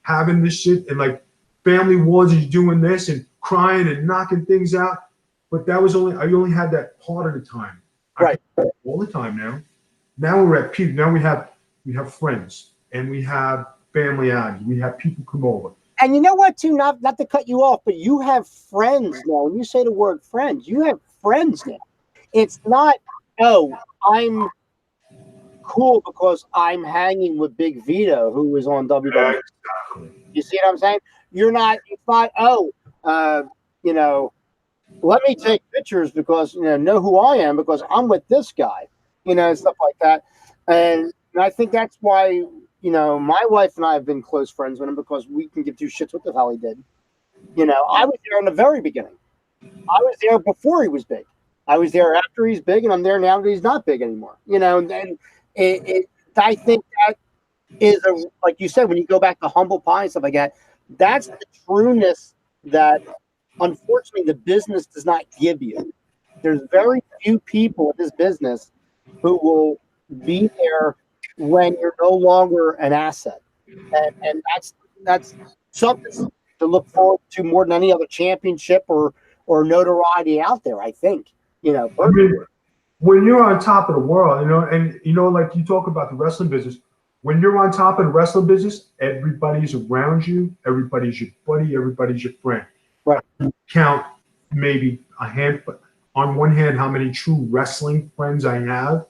having this shit and like family wars and you doing this and crying and knocking things out. But that was I only had that part of the time. right. All the time now. Now we're at peak. Now we have friends and we have family outings. We have people come over. And you know what, too? Not to cut you off, but you have friends now. When you say the word friends, you have friends now. It's not, oh, I'm cool because I'm hanging with Big Vito, who is on WWE. Exactly. You see what I'm saying? You're not, let me take pictures because, know who I am because I'm with this guy, and stuff like that. And I think that's why, my wife and I have been close friends with him because we can give two shits what the hell he did. I was there in the very beginning. I was there before he was big. I was there after he's big, and I'm there now that he's not big anymore. And I think that is like you said, when you go back to humble pie and stuff like that, that's the trueness that unfortunately the business does not give you. There's very few people in this business who will be there when you're no longer an asset, and that's something to look forward to more than any other championship or notoriety out there. I think I mean, when you're on top of the world, and like you talk about the wrestling business, when you're on top of the wrestling business, everybody's around you, everybody's your buddy, everybody's your friend. Right. You count maybe a hand, but on one hand, how many true wrestling friends I have.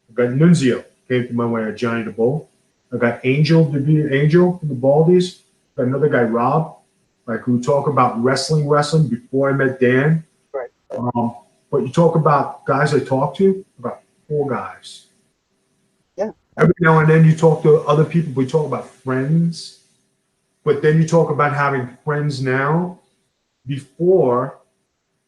I got Nunzio, came to my way, Johnny the Bull. I got Angel from the Baldies. Got another guy, Rob, who talk about wrestling before I met Dan. Right. But you talk about guys I talk to, about 4 guys. Yeah. Every now and then you talk to other people. We talk about friends. But then you talk about having friends now. Before,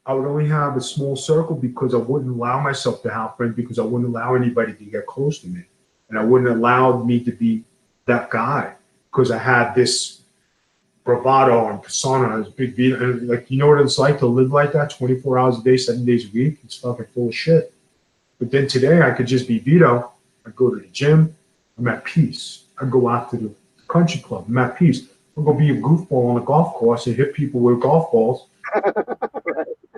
I would only have a small circle because I wouldn't allow myself to have friends because I wouldn't allow anybody to get close to me. And I wouldn't allow me to be that guy because I had this bravado and persona as Big Vito. And you know what it's like to live like that 24 hours a day, 7 days a week? It's fucking full of shit. But then today I could just be Vito. I go to the gym. I'm at peace. I go out to the country club. I'm at peace. I'm going to be a goofball on a golf course and hit people with golf balls.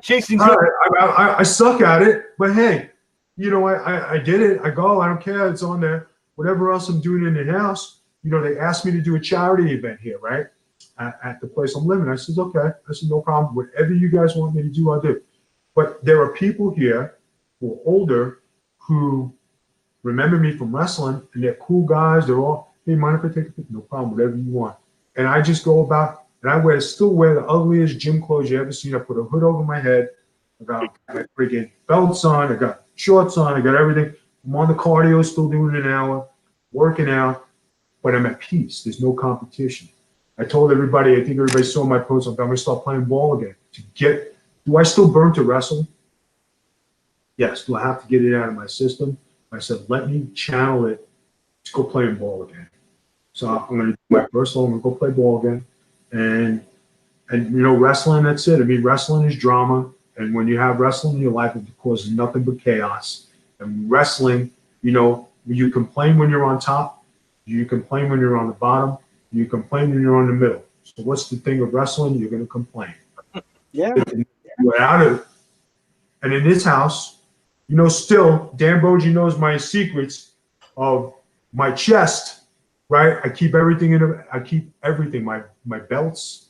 Chasing. I suck at it, but hey, I did it. I go. I don't care. It's on there. Whatever else I'm doing in the house, they asked me to do a charity event here, right? at the place I'm living. I said, okay. I said, no problem. Whatever you guys want me to do, I'll do. But there are people here who are older who remember me from wrestling, and they're cool guys. They're all, hey, mind if I take a picture? No problem, whatever you want. And I just go about, and I still wear the ugliest gym clothes you ever seen. I put a hood over my head. I got my freaking belts on. I got shorts on. I got everything. I'm on the cardio, still doing an hour, working out, but I'm at peace. There's no competition. I told everybody, I think everybody saw my post, I'm going to start playing ball again. Do I still burn to wrestle? Yes. Do I have to get it out of my system? I said, let me channel it to go playing ball again. So I'm going to do my first level. I'm going to go play ball again. And wrestling, that's it. I mean, wrestling is drama. And when you have wrestling in your life, it causes nothing but chaos. And wrestling, you complain when you're on top. You complain when you're on the bottom. You complain when you're on the middle. So what's the thing of wrestling? You're going to complain. Yeah. You're out of it. And in this house, still, Dan Boji knows my secrets of my chest, right? I keep everything in it. I keep everything, my belts,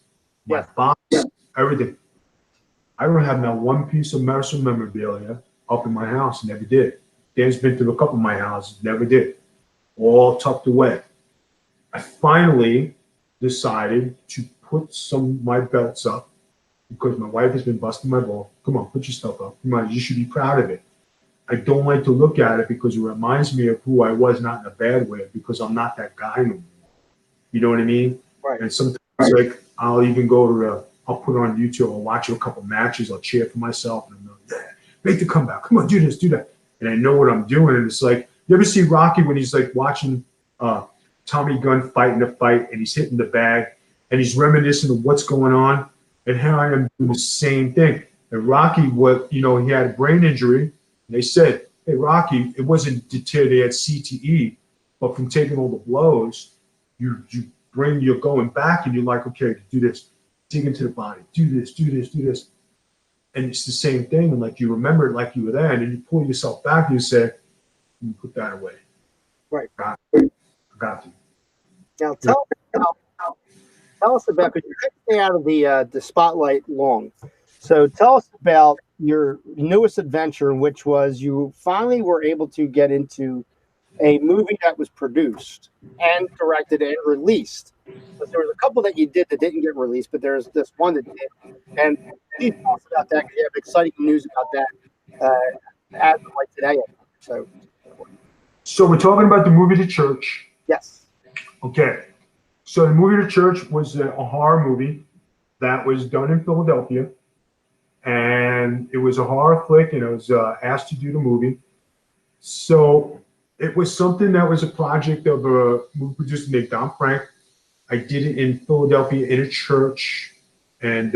my box, everything. I don't have not one piece of wrestling memorabilia up in my house. Never did. Dan's been to a couple of my houses. Never did. All tucked away. I finally decided to put some of my belts up because my wife has been busting my ball. Come on, put your stuff up. Come on, you should be proud of it. I don't like to look at it because it reminds me of who I was, not in a bad way, because I'm not that guy anymore. You know what I mean? Right. And sometimes, like, I'll even I'll put it on YouTube. I'll watch a couple matches. I'll cheer for myself. And I'm like, yeah, make the comeback. Come on, do this, do that. And I know what I'm doing. And it's like, you ever see Rocky when he's like watching Tommy Gunn fighting a fight and he's hitting the bag and he's reminiscing of what's going on? And here I am doing the same thing. And Rocky, he had a brain injury. They said, hey, Rocky, it wasn't they had CTE, but from taking all the blows, you're going back and you're like, okay, do this, dig into the body, do this, do this, do this. And it's the same thing. And like you remember it like you were there, and then you pull yourself back and you say, you put that away. Right. Got to. Now tell us about, because you're staying out of the spotlight long. So tell us about your newest adventure, which was you finally were able to get into a movie that was produced and directed and released. But there was a couple that you did that didn't get released, but there's this one that did. And please tell us about that, because you have exciting news about that as of like today. So we're talking about the movie The Church. Yes. Okay. So the movie The Church was a horror movie that was done in Philadelphia. And it was a horror flick, and I was asked to do the movie. So it was something that was a project of a movie producer named Don Frank. I did it in Philadelphia in a church, and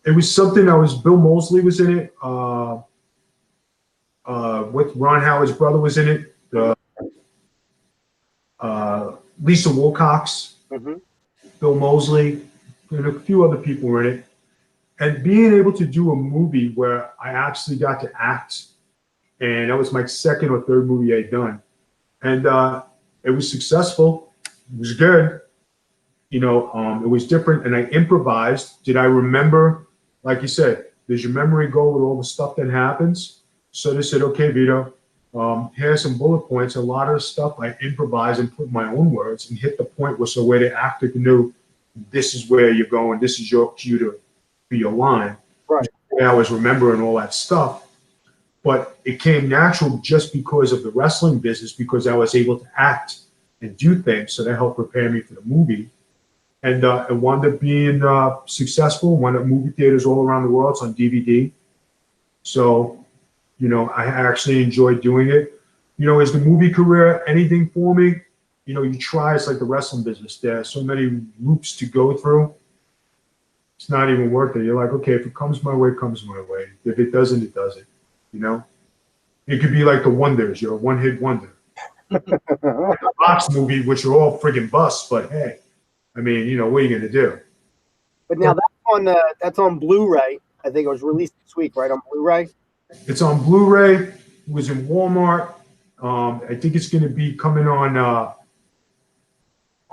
it was something that was Bill Moseley was in it. With Ron Howard's brother was in it. Lisa Wilcox, Bill Moseley, and a few other people were in it. And being able to do a movie where I actually got to act, and that was my second or third movie I'd done, and it was successful. It was good. It was different, and I improvised. Did I remember? Like you said, does your memory go with all the stuff that happens? So they said, okay, Vito, here's some bullet points. A lot of the stuff I improvised and put my own words and hit the point where the actor knew this is where you're going. This is your cue to be your line. Right. I was remembering all that stuff, but it came natural just because of the wrestling business, because I was able to act and do things. So that helped prepare me for the movie. And it wound up being successful. Wound up movie theaters all around the world. It's on DVD. So, I actually enjoyed doing it. Is the movie career anything for me? You try, it's like the wrestling business. There are so many loops to go through. It's not even worth it. You're like, okay, if it comes my way, it comes my way. If it doesn't, it doesn't. It could be like the Wonders. You're a one-hit wonder. A box movie, which are all friggin' busts, but hey, I mean, what are you gonna do? But now that's on Blu-ray. I think it was released this week, right, on Blu-ray? It's on Blu-ray. It was in Walmart. I think it's gonna be coming on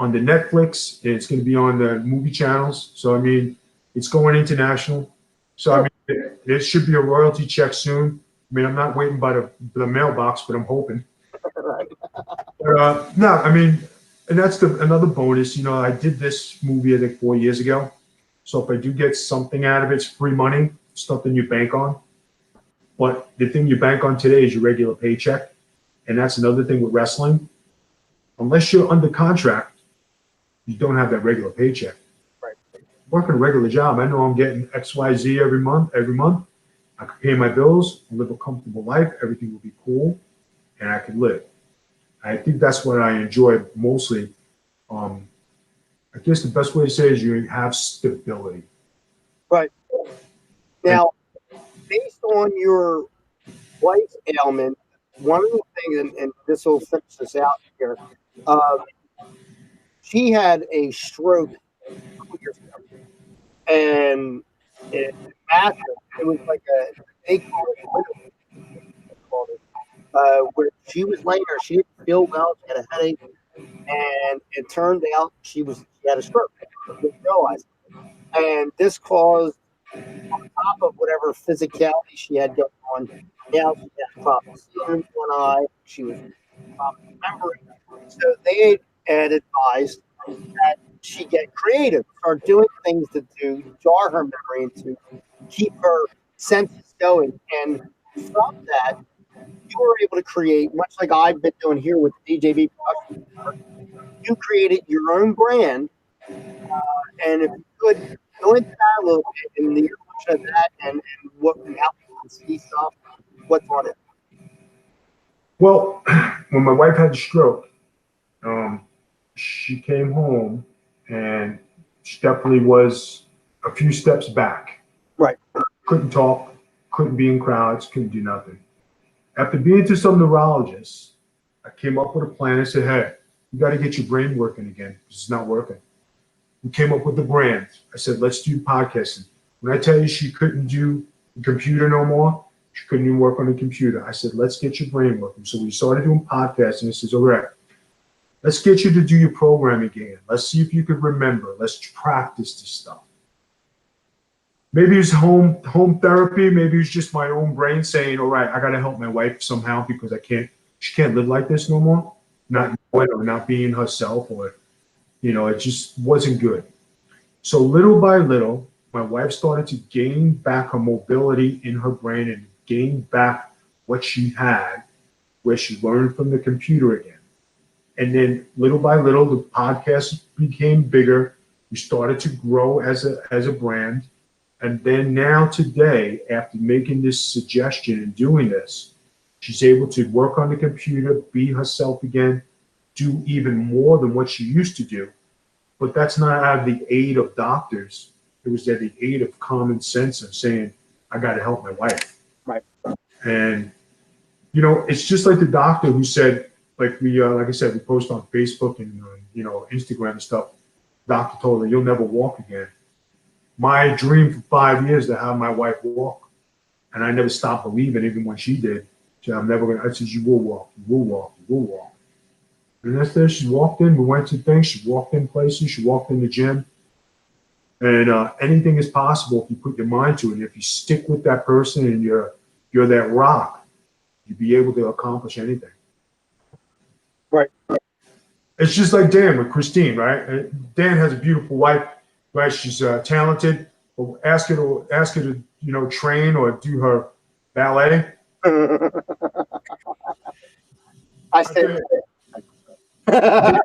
on the Netflix. It's going to be on the movie channels. So, I mean, it's going international. So, I mean, there should be a royalty check soon. I mean, I'm not waiting by the mailbox, but I'm hoping. But, no, I mean, and that's another bonus. You know, I did this movie, I think, 4 years ago. So if I do get something out of it, it's free money, something you bank on. But the thing you bank on today is your regular paycheck. And that's another thing with wrestling. Unless you're under contract, you don't have that regular paycheck. Right. Working a regular job, I know I'm getting XYZ every month. I can pay my bills, live a comfortable life, everything will be cool, and I can live. I think that's what I enjoy mostly. I guess the best way to say it is you have stability. Right. Now, based on your wife's ailment, one of the things, and this will finish this out here, she had a stroke 2 years ago, and it was like they called it, where she was laying there, she didn't feel well, she had a headache, and it turned out she had a stroke. She didn't realize it. And this caused, on top of whatever physicality she had going on, now she had problem seeing in one eye, she was remembering. So they had advised that she get creative, start doing things to jar her memory and to keep her senses going. And from that, you were able to create, much like I've been doing here with DJB Production, you created your own brand. And if you could go into that a little bit and the evolution of that and how people can see stuff, what's on it? Well, when my wife had the stroke, she came home and she definitely was a few steps back. Right. Couldn't talk, couldn't be in crowds, couldn't do nothing. After being to some neurologists, I came up with a plan. I said, hey, you got to get your brain working again. It's not working. We came up with the brand. I said, let's do podcasting. When I tell you she couldn't do the computer no more, she couldn't even work on the computer. I said, let's get your brain working. So we started doing podcasting. I said, all right, let's get you to do your programming again. Let's see if you could remember. Let's practice this stuff. Maybe it's home therapy. Maybe it's just my own brain saying, all right, I got to help my wife somehow because she can't live like this no more. Not knowing or not being herself, or, it just wasn't good. So little by little, my wife started to gain back her mobility in her brain and gain back what she had, where she learned from the computer again. And then little by little, the podcast became bigger. We started to grow as a brand. And then now today, after making this suggestion and doing this, she's able to work on the computer, be herself again, do even more than what she used to do. But that's not out of the aid of doctors. It was at the aid of common sense of saying, I got to help my wife. Right. And, it's just like the doctor who said, like I said, we post on Facebook and, Instagram and stuff. Doctor told her, you'll never walk again. My dream for 5 years to have my wife walk. And I never stopped believing, even when she did. She said, I'm never going to, I said, you will walk, you will walk, you will walk. And that's there. She walked in, we went to things, she walked in places, she walked in the gym. And anything is possible if you put your mind to it. And if you stick with that person and you're that rock, you'll be able to accomplish anything. Right. It's just like Dan with Christine, right? Dan has a beautiful wife, right? She's talented. But ask her to, train or do her ballet. I said. Yeah,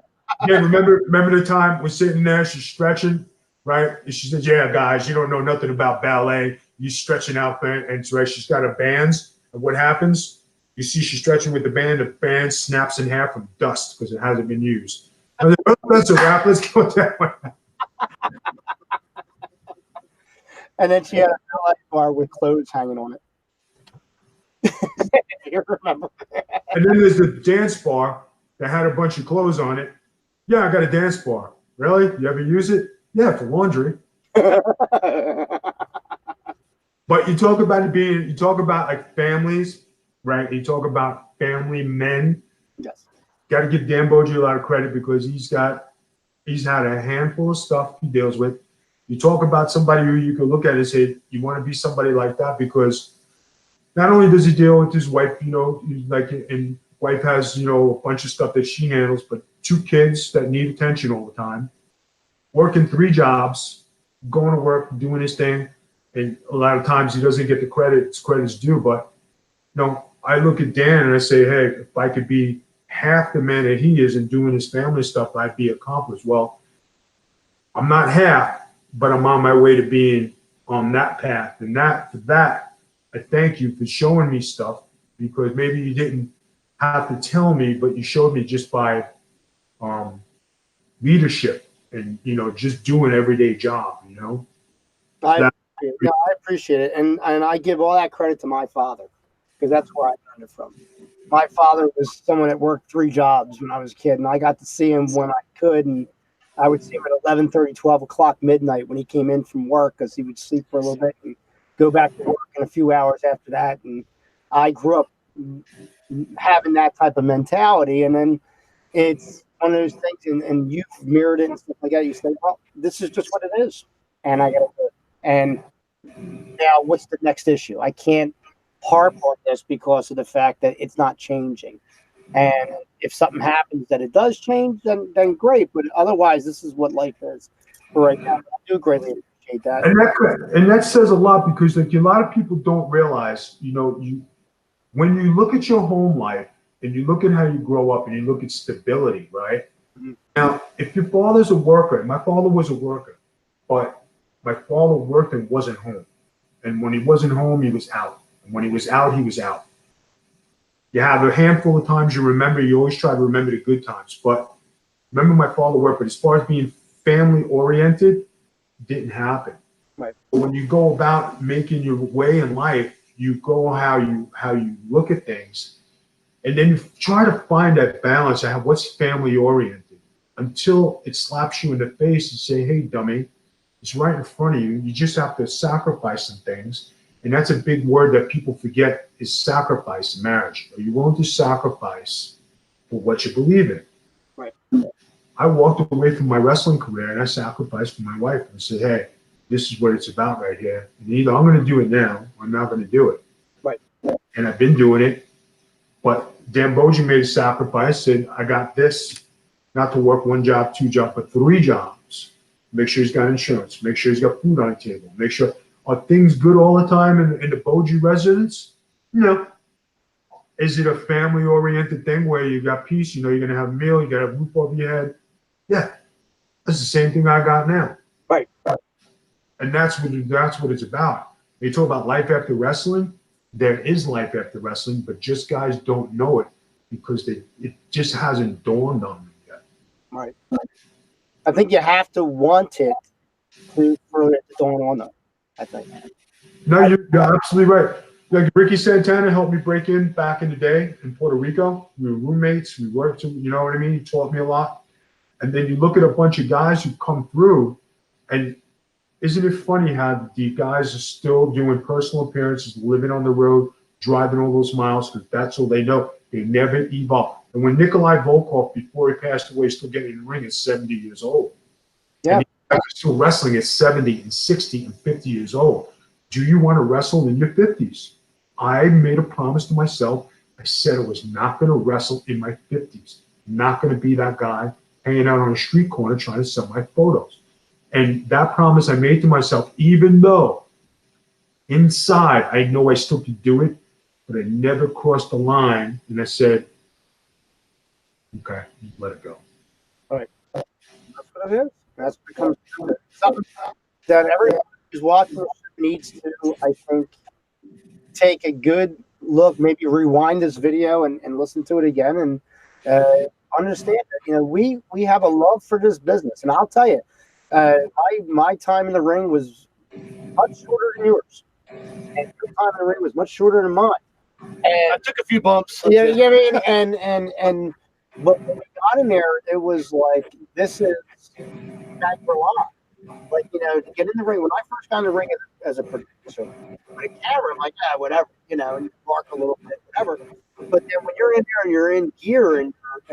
remember the time we're sitting there, she's stretching, right? And she said, yeah, guys, you don't know nothing about ballet. You stretching out there, and so she's got her bands. And what happens? You see she's stretching with the band snaps in half from dust because it hasn't been used. I was like, oh, that's a wrap. Let's go that way. And then she had a ballet bar with clothes hanging on it. You remember? And then there's the dance bar that had a bunch of clothes on it. Yeah, I got a dance bar. Really? You ever use it? Yeah, for laundry. But you talk about like families, right? You talk about family men. Yes. Got to give Dan Boji a lot of credit because he's got He's had a handful of stuff he deals with. You talk about somebody who you can look at and say, you want to be somebody like that, because not only does he deal with his wife, like, and wife has, a bunch of stuff that she handles, but 2 kids that need attention all the time, working 3 jobs, going to work, doing his thing. And a lot of times he doesn't get the credit's due. But, I look at Dan and I say, hey, if I could be half the man that he is and doing his family stuff, I'd be accomplished. Well, I'm not half, but I'm on my way to being on that path. And for that, I thank you for showing me stuff, because maybe you didn't have to tell me, but you showed me just by leadership and, just doing everyday job, I appreciate it. And I give all that credit to my father, because that's where I learned it from. My father was someone that worked 3 jobs when I was a kid, and I got to see him when I could. And I would see him at 11:30, 12 o'clock midnight when he came in from work, because he would sleep for a little bit and go back to work in a few hours after that. And I grew up having that type of mentality. And then it's one of those things, and you've mirrored it and stuff like that. You say, well, this is just what it is, and I got to do it. And now what's the next issue? I can't harp on this because of the fact that it's not changing. And if something happens that it does change, then great. But otherwise, this is what life is for right now. I do greatly appreciate that. And that says a lot, because like a lot of people don't realize, when you look at your home life and you look at how you grow up and you look at stability, right? Mm-hmm. Now, if your father's a worker, my father was a worker, but my father worked and wasn't home. And when he wasn't home, he was out. And when he was out, he was out. You have a handful of times you always try to remember the good times. But remember, my father worked, but as far as being family oriented, didn't happen. Right. But when you go about making your way in life, you go how you look at things, and then you try to find that balance of what's family oriented, until it slaps you in the face and say, hey, dummy, it's right in front of you. You just have to sacrifice some things. And that's a big word that people forget, is sacrifice in marriage. Are you willing to sacrifice for what you believe in? Right. I walked away from my wrestling career and I sacrificed for my wife and said, hey, this is what it's about right here. And either I'm going to do it now or I'm not going to do it. Right. And I've been doing it. But Dan Boji made a sacrifice, said, I got this, not to work 1 job, 2 jobs, but 3 jobs. Make sure he's got insurance. Make sure he's got food on the table. Make sure, are things good all the time in the Boji residence? No. Is it a family-oriented thing where you got peace, you're going to have a meal, you got a roof over your head? Yeah. That's the same thing I got now. Right. And that's what it's about. When you talk about life after wrestling, there is life after wrestling, but just guys don't know it because it just hasn't dawned on them yet. Right. I think you have to want it for it to dawn on them, I think. No, you're absolutely right. Like Ricky Santana helped me break in back in the day in Puerto Rico. We were roommates. We worked, you know what I mean? He taught me a lot. And then you look at a bunch of guys who come through, and isn't it funny how the guys are still doing personal appearances, living on the road, driving all those miles, because that's all they know. They never evolve. And when Nikolai Volkov, before he passed away, still getting in the ring at 70 years old. Yeah. And he's still wrestling at 70 and 60 and 50 years old. Do you want to wrestle in your 50s? I made a promise to myself. I said I was not going to wrestle in my 50s. Not going to be that guy hanging out on a street corner trying to sell my photos. And that promise I made to myself, even though inside I know I still could do it, but I never crossed the line. And I said, okay, let it go. All right. That's what it is. That's becomes something that everyone who's watching needs to, I think, take a good look, maybe rewind this video and listen to it again and understand that, we have a love for this business. And I'll tell you, my time in the ring was much shorter than yours. And your time in the ring was much shorter than mine. And I took a few bumps. yeah, I mean, but when we got in there, it was like, this is back for a lot. Like, to get in the ring, when I first got in the ring as a producer, with a camera, I'm like, yeah, whatever, and you bark a little bit, whatever. But then when you're in there and you're in gear and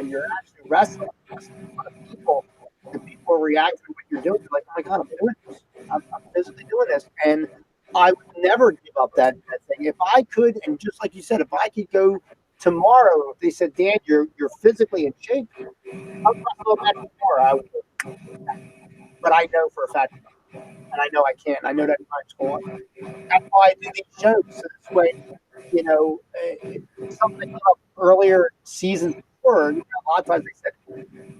you're actually wrestling, the people people react to what you're doing. You're like, oh my God, I'm doing this. I'm physically doing this. And I would never give up that thing. If I could, and just like you said, if I could go tomorrow, if they said, Dan, you're physically in shape, I'm not going back tomorrow. I would. But I know for a fact, and I know I can't. I know that time's gone. That's why I do these shows. So this way, something that came up earlier seasons before, a lot of times they said,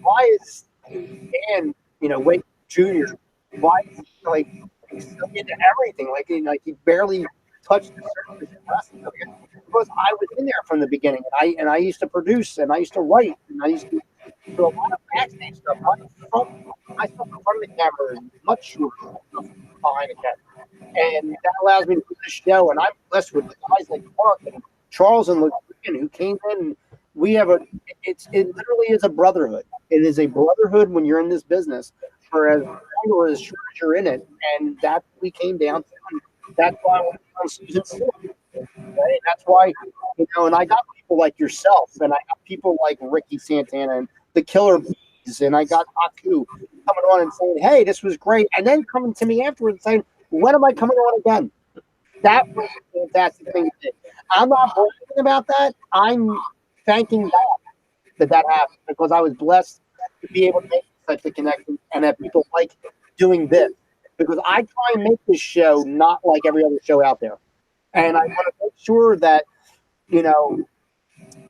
why is Dan, Wake Jr., why is he like so into everything? Like he barely touched the surface of wrestling. Because I was in there from the beginning, and I used to produce, and I used to write, and I used to do a lot of backstage stuff. I stuff in front of the camera and much shorter stuff behind the camera. And that allows me to do this show, and I'm blessed with guys like Mark and Charles and LeGrasso who came in. And we have it literally is a brotherhood. It is a brotherhood when you're in this business for as long or as short as you're in it. And that we came down to. And that's why we're on season 4. Right? That's why, and I got people like yourself, and I got people like Ricky Santana and the Killer Bees, and I got Aku coming on and saying, hey, this was great. And then coming to me afterwards saying, when am I coming on again? That was a fantastic thing to do. I'm not bragging about that. I'm thanking God that happened, because I was blessed to be able to make such a connection and that people like doing this. Because I try and make this show not like every other show out there. And I want to make sure that, from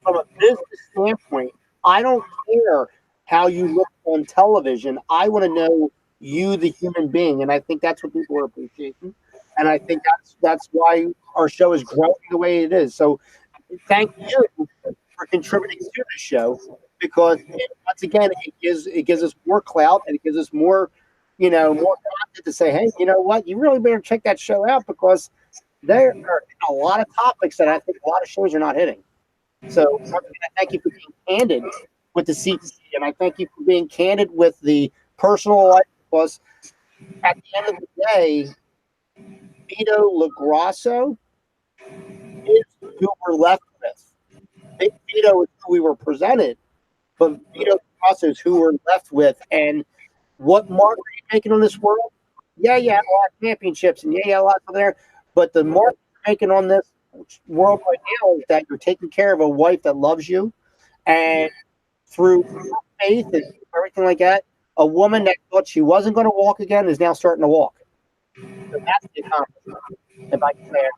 a business standpoint, I don't care how you look on television. I want to know you, the human being. And I think that's what people are appreciating. And I think that's why our show is growing the way it is. So thank you for contributing to the show, because once again, it gives us more clout, and it gives us more content to say, hey, you know what? You really better check that show out, because there are a lot of topics that I think a lot of shows are not hitting. So once again, I thank you for being candid with the CTC, and I thank you for being candid with the personal life, because at the end of the day, Vito LoGrasso is who we're left with. Big Vito is who we were presented, but Vito LoGrasso is who we're left with. And what mark are you making on this world? Yeah, a lot of championships, and a lot of there. But the mark you're making on this world right now is that you're taking care of a wife that loves you, and through faith and everything like that, a woman that thought she wasn't going to walk again is now starting to walk. So that's the accomplishment, if I can say it.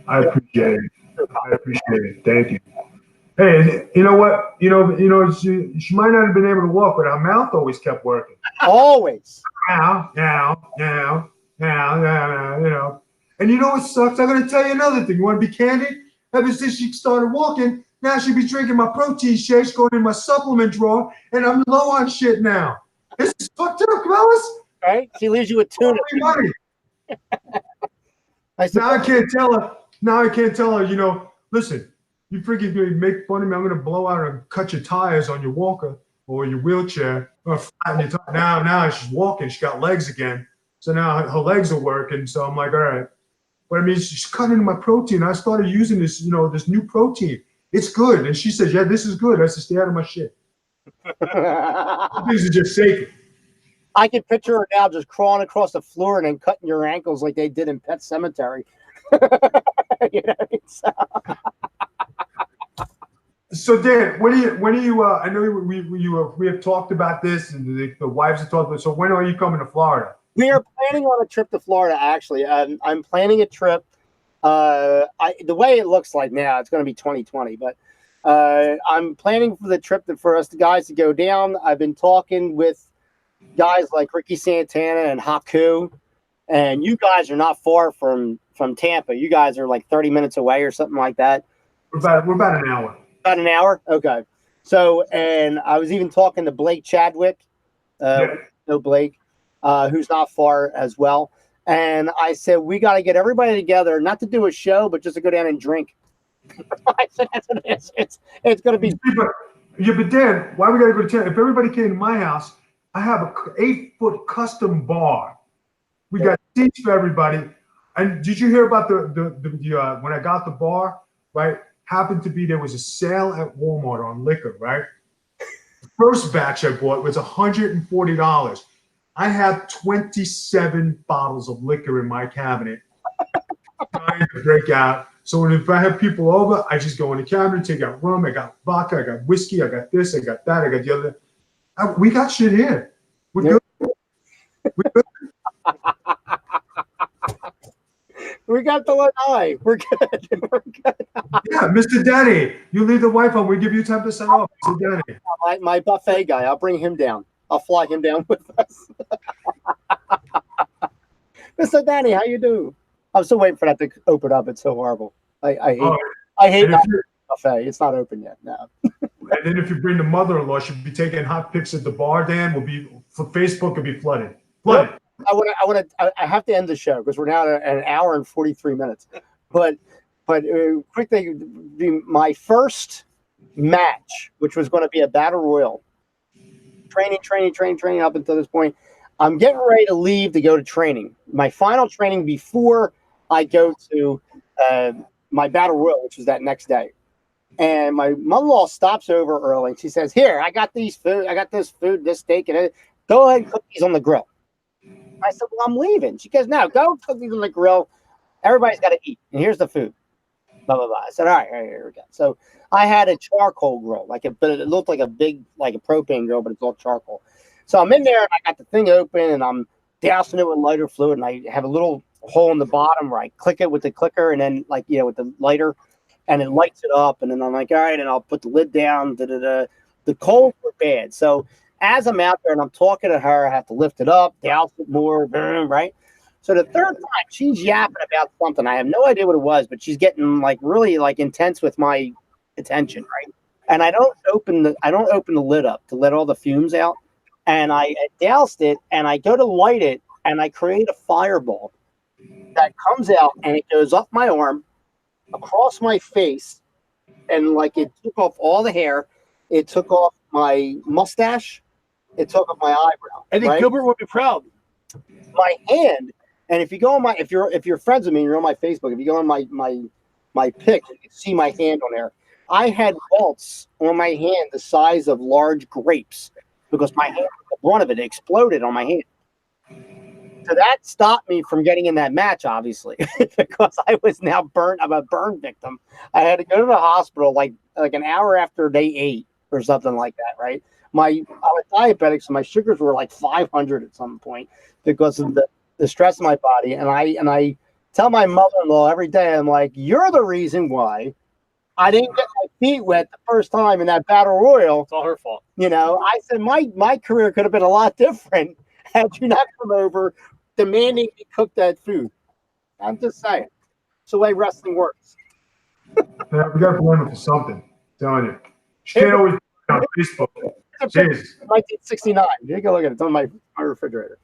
I appreciate it. Thank you. Hey, you know what? She might not have been able to walk, but her mouth always kept working. Always. Now. And you know what sucks? I'm gonna tell you another thing. You want to be candid? Ever since she started walking, now she be drinking my protein shakes, going in my supplement drawer, and I'm low on shit now. This is fucked up, fellas. Right? She leaves you with tuna. Now I can't tell her. Listen, you freaking make fun of me. I'm gonna blow out and cut your tires on your walker or your wheelchair. Or flatten your tire. Now she's walking. She got legs again. So now her legs are working. So I'm like, all right. But I mean, she's cutting into my protein. I started using this, this new protein. It's good. And she says, yeah, this is good. I said, stay out of my shit. Things are just sacred. I can picture her now just crawling across the floor and then cutting your ankles like they did in Pet Sematary. So Dan, when are you? I know we have talked about this, and the wives have talked about. So when are you coming to Florida? We are planning on a trip to Florida. Actually, I'm planning a trip. The way it looks like now, it's going to be 2020, but I'm planning for the trip for us guys to go down. I've been talking with guys like Ricky Santana and Haku, and you guys are not far from Tampa. You guys are like 30 minutes away or something like that. We're about an hour. About an hour? Okay. So, and I was even talking to Blake Chadwick, Blake, who's not far as well. And I said, we got to get everybody together, not to do a show, but just to go down and drink. I said, that's what it is. It's going to be. But Dan, why we got to go to Tampa? If everybody came to my house, I have a 8-foot custom bar. We got seats for everybody. And did you hear about the when I got the bar, right? Happened to be there was a sale at Walmart on liquor, right? first batch I bought was $140. I have 27 bottles of liquor in my cabinet trying to break out. So if I have people over, I just go in the cabinet, take out rum, I got vodka, I got whiskey, I got this, I got that, I got the other. We got shit here. We're good. We're good. We got the eye. We're good. We're good. Yeah, Mr. Denny, you leave the wife on, we give you 10% off, Mr. Denny. My buffet guy, I'll bring him down. I'll fly him down with us. Mr. Danny, how you do? I'm still waiting for that to open up. It's so horrible. I hate buffet. It's not open yet. No. And then if you bring the mother-in-law, she'll be taking hot pics at the bar. Dan will be for Facebook. Will be flooded. Flooded. I have to end the show because we're now at an hour and 43 minutes. But quick thing, my first match, which was going to be a battle royal, training up until this point. I'm getting ready to leave to go to training. My final training before I go to my battle royal, which was that next day. And my mother-in-law stops over early and she says, "Here, I got this food, this steak, and go ahead and cook these on the grill." I said, "Well, I'm leaving." She goes, "No, go cook these on the grill. Everybody's got to eat. And here's the food." Blah, blah, blah. I said, all right, here we go. So I had a charcoal grill, but it looked like a big, like a propane grill, but it's all charcoal. So I'm in there and I got the thing open and I'm dousing it with lighter fluid and I have a little hole in the bottom where I click it with the clicker and then with the lighter and it lights it up. And then I'm like, all right, and I'll put the lid down. The coals were bad. So as I'm out there and I'm talking to her, I have to lift it up, douse it more, right? So the third time she's yapping about something. I have no idea what it was, but she's getting really intense with my attention, right? And I don't open the lid up to let all the fumes out. And I doused it and I go to light it and I create a fireball that comes out and it goes up my arm, across my face, and it took off all the hair. It took off my mustache. It took off my eyebrow. I think right? Gilbert would be proud. My hand. And if you go on if you're friends with me and you're on my Facebook, if you go on my pic, you can see my hand on there. I had welts on my hand the size of large grapes because my hand, the brunt of it exploded on my hand. So that stopped me from getting in that match, obviously, because I was now burnt. I'm a burn victim. I had to go to the hospital like an hour after day 8 or something like that, right? I was diabetic, so my sugars were like 500 at some point because of the stress of my body. And I tell my mother-in-law every day, I'm like, "You're the reason why I didn't get my feet wet the first time in that battle royal." It's all her fault. I said my career could have been a lot different had you not come over demanding me cook that food. I'm just saying. It's the way wrestling works. Yeah, we got to blame her for something. I'm telling you. She can't always be on Facebook. Jeez. 1969. You go look at it. It's on my refrigerator.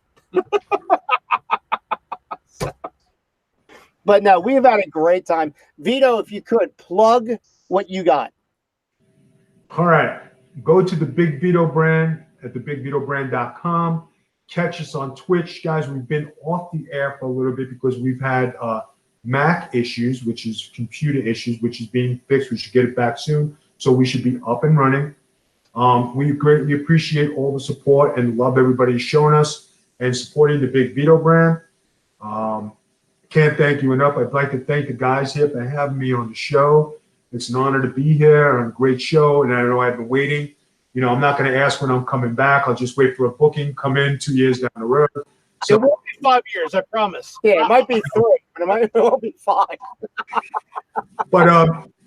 But no, we've had a great time. Vito, if you could plug what you got. All right. Go to the Big Vito Brand at thebigvitobrand.com. Catch us on Twitch. Guys, we've been off the air for a little bit because we've had Mac issues, which is computer issues, which is being fixed. We should get it back soon. So we should be up and running. We greatly appreciate all the support and love everybody showing us and supporting the Big Vito Brand. Can't thank you enough. I'd like to thank the guys here for having me on the show. It's an honor to be here on a great show, and I know I've been waiting. I'm not going to ask when I'm coming back. I'll just wait for a booking, come in 2 years down the road. So, it won't be 5 years, I promise. Yeah, it might be 3, but it won't be 5. But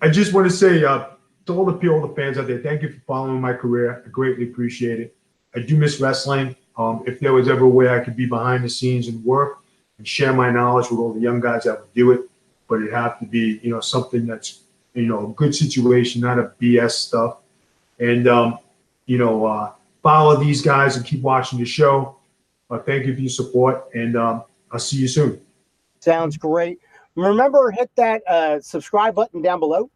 I just want to say to all the fans out there, thank you for following my career. I greatly appreciate it. I do miss wrestling. If there was ever a way I could be behind the scenes and work and share my knowledge with all the young guys, I would do it. But it'd have to be, something that's, a good situation, not a BS stuff. And, follow these guys and keep watching the show. Thank you for your support, and I'll see you soon. Sounds great. Remember, hit that subscribe button down below.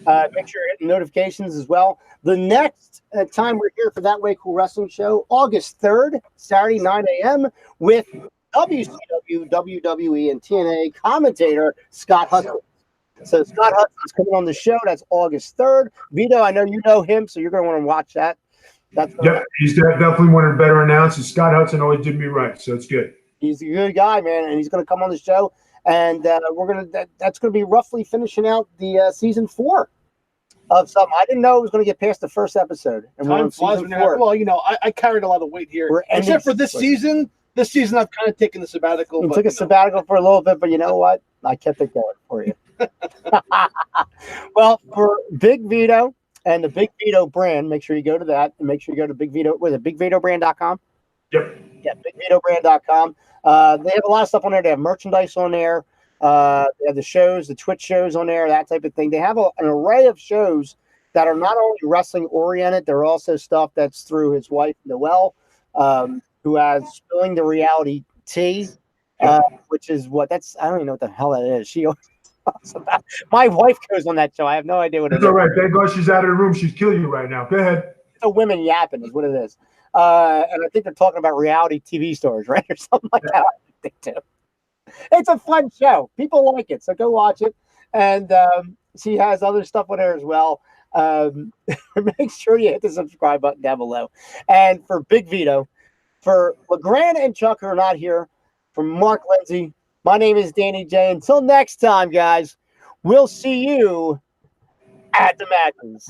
Make sure you're hitting notifications as well. The next time we're here for That Way Cool Wrestling Show, August 3rd, Saturday, 9 a.m. with WCW, WWE, and TNA commentator Scott Hudson. So Scott Hudson's coming on the show. That's August 3rd. Vito, I know you know him, so you're going to want to watch that. That's Yeah, he's definitely one of the better announcers. Scott Hudson always did me right, so it's good. He's a good guy, man, and he's going to come on the show, and that's going to be roughly finishing out the season 4 of something. I didn't know it was going to get past the first episode, and we're Time on flies season when 4. well, I carried a lot of weight here, except for this season. This season, I've kind of taken the sabbatical. You took a sabbatical for a little bit, but you know what? I kept it going for you. Well, for Big Vito and the Big Vito brand, make sure you go to that, and make sure you go to Big Vito. Was it BigVitoBrand.com? Yep. Yeah, BigVitoBrand.com. They have a lot of stuff on there. They have merchandise on there. They have the shows, the Twitch shows on there, that type of thing. They have an array of shows that are not only wrestling oriented, they're also stuff that's through his wife, Noelle, who has Spilling the Reality Tea, which is I don't even know what the hell that is. She talks about. My wife goes on that show. I have no idea what it is. It's all right. Thank God she's out of the room. She'd kill you right now. Go ahead. It's a women yapping is what it is. And I think they're talking about reality TV stars, right? Or something like that. I think too. It's a fun show. People like it. So go watch it. And she has other stuff on there as well. Make sure you hit the subscribe button down below. And for Big Vito, for LeGrand and Chuck who are not here, for Mark Lindsay, my name is Danny J. Until next time, guys, we'll see you at the matches.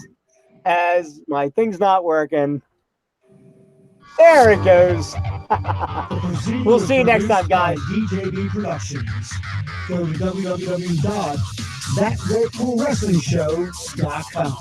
As my thing's not working. There it goes. We'll see you next time, guys. DJB Productions. Go to www.thatrealcoolwrestlingshow.com.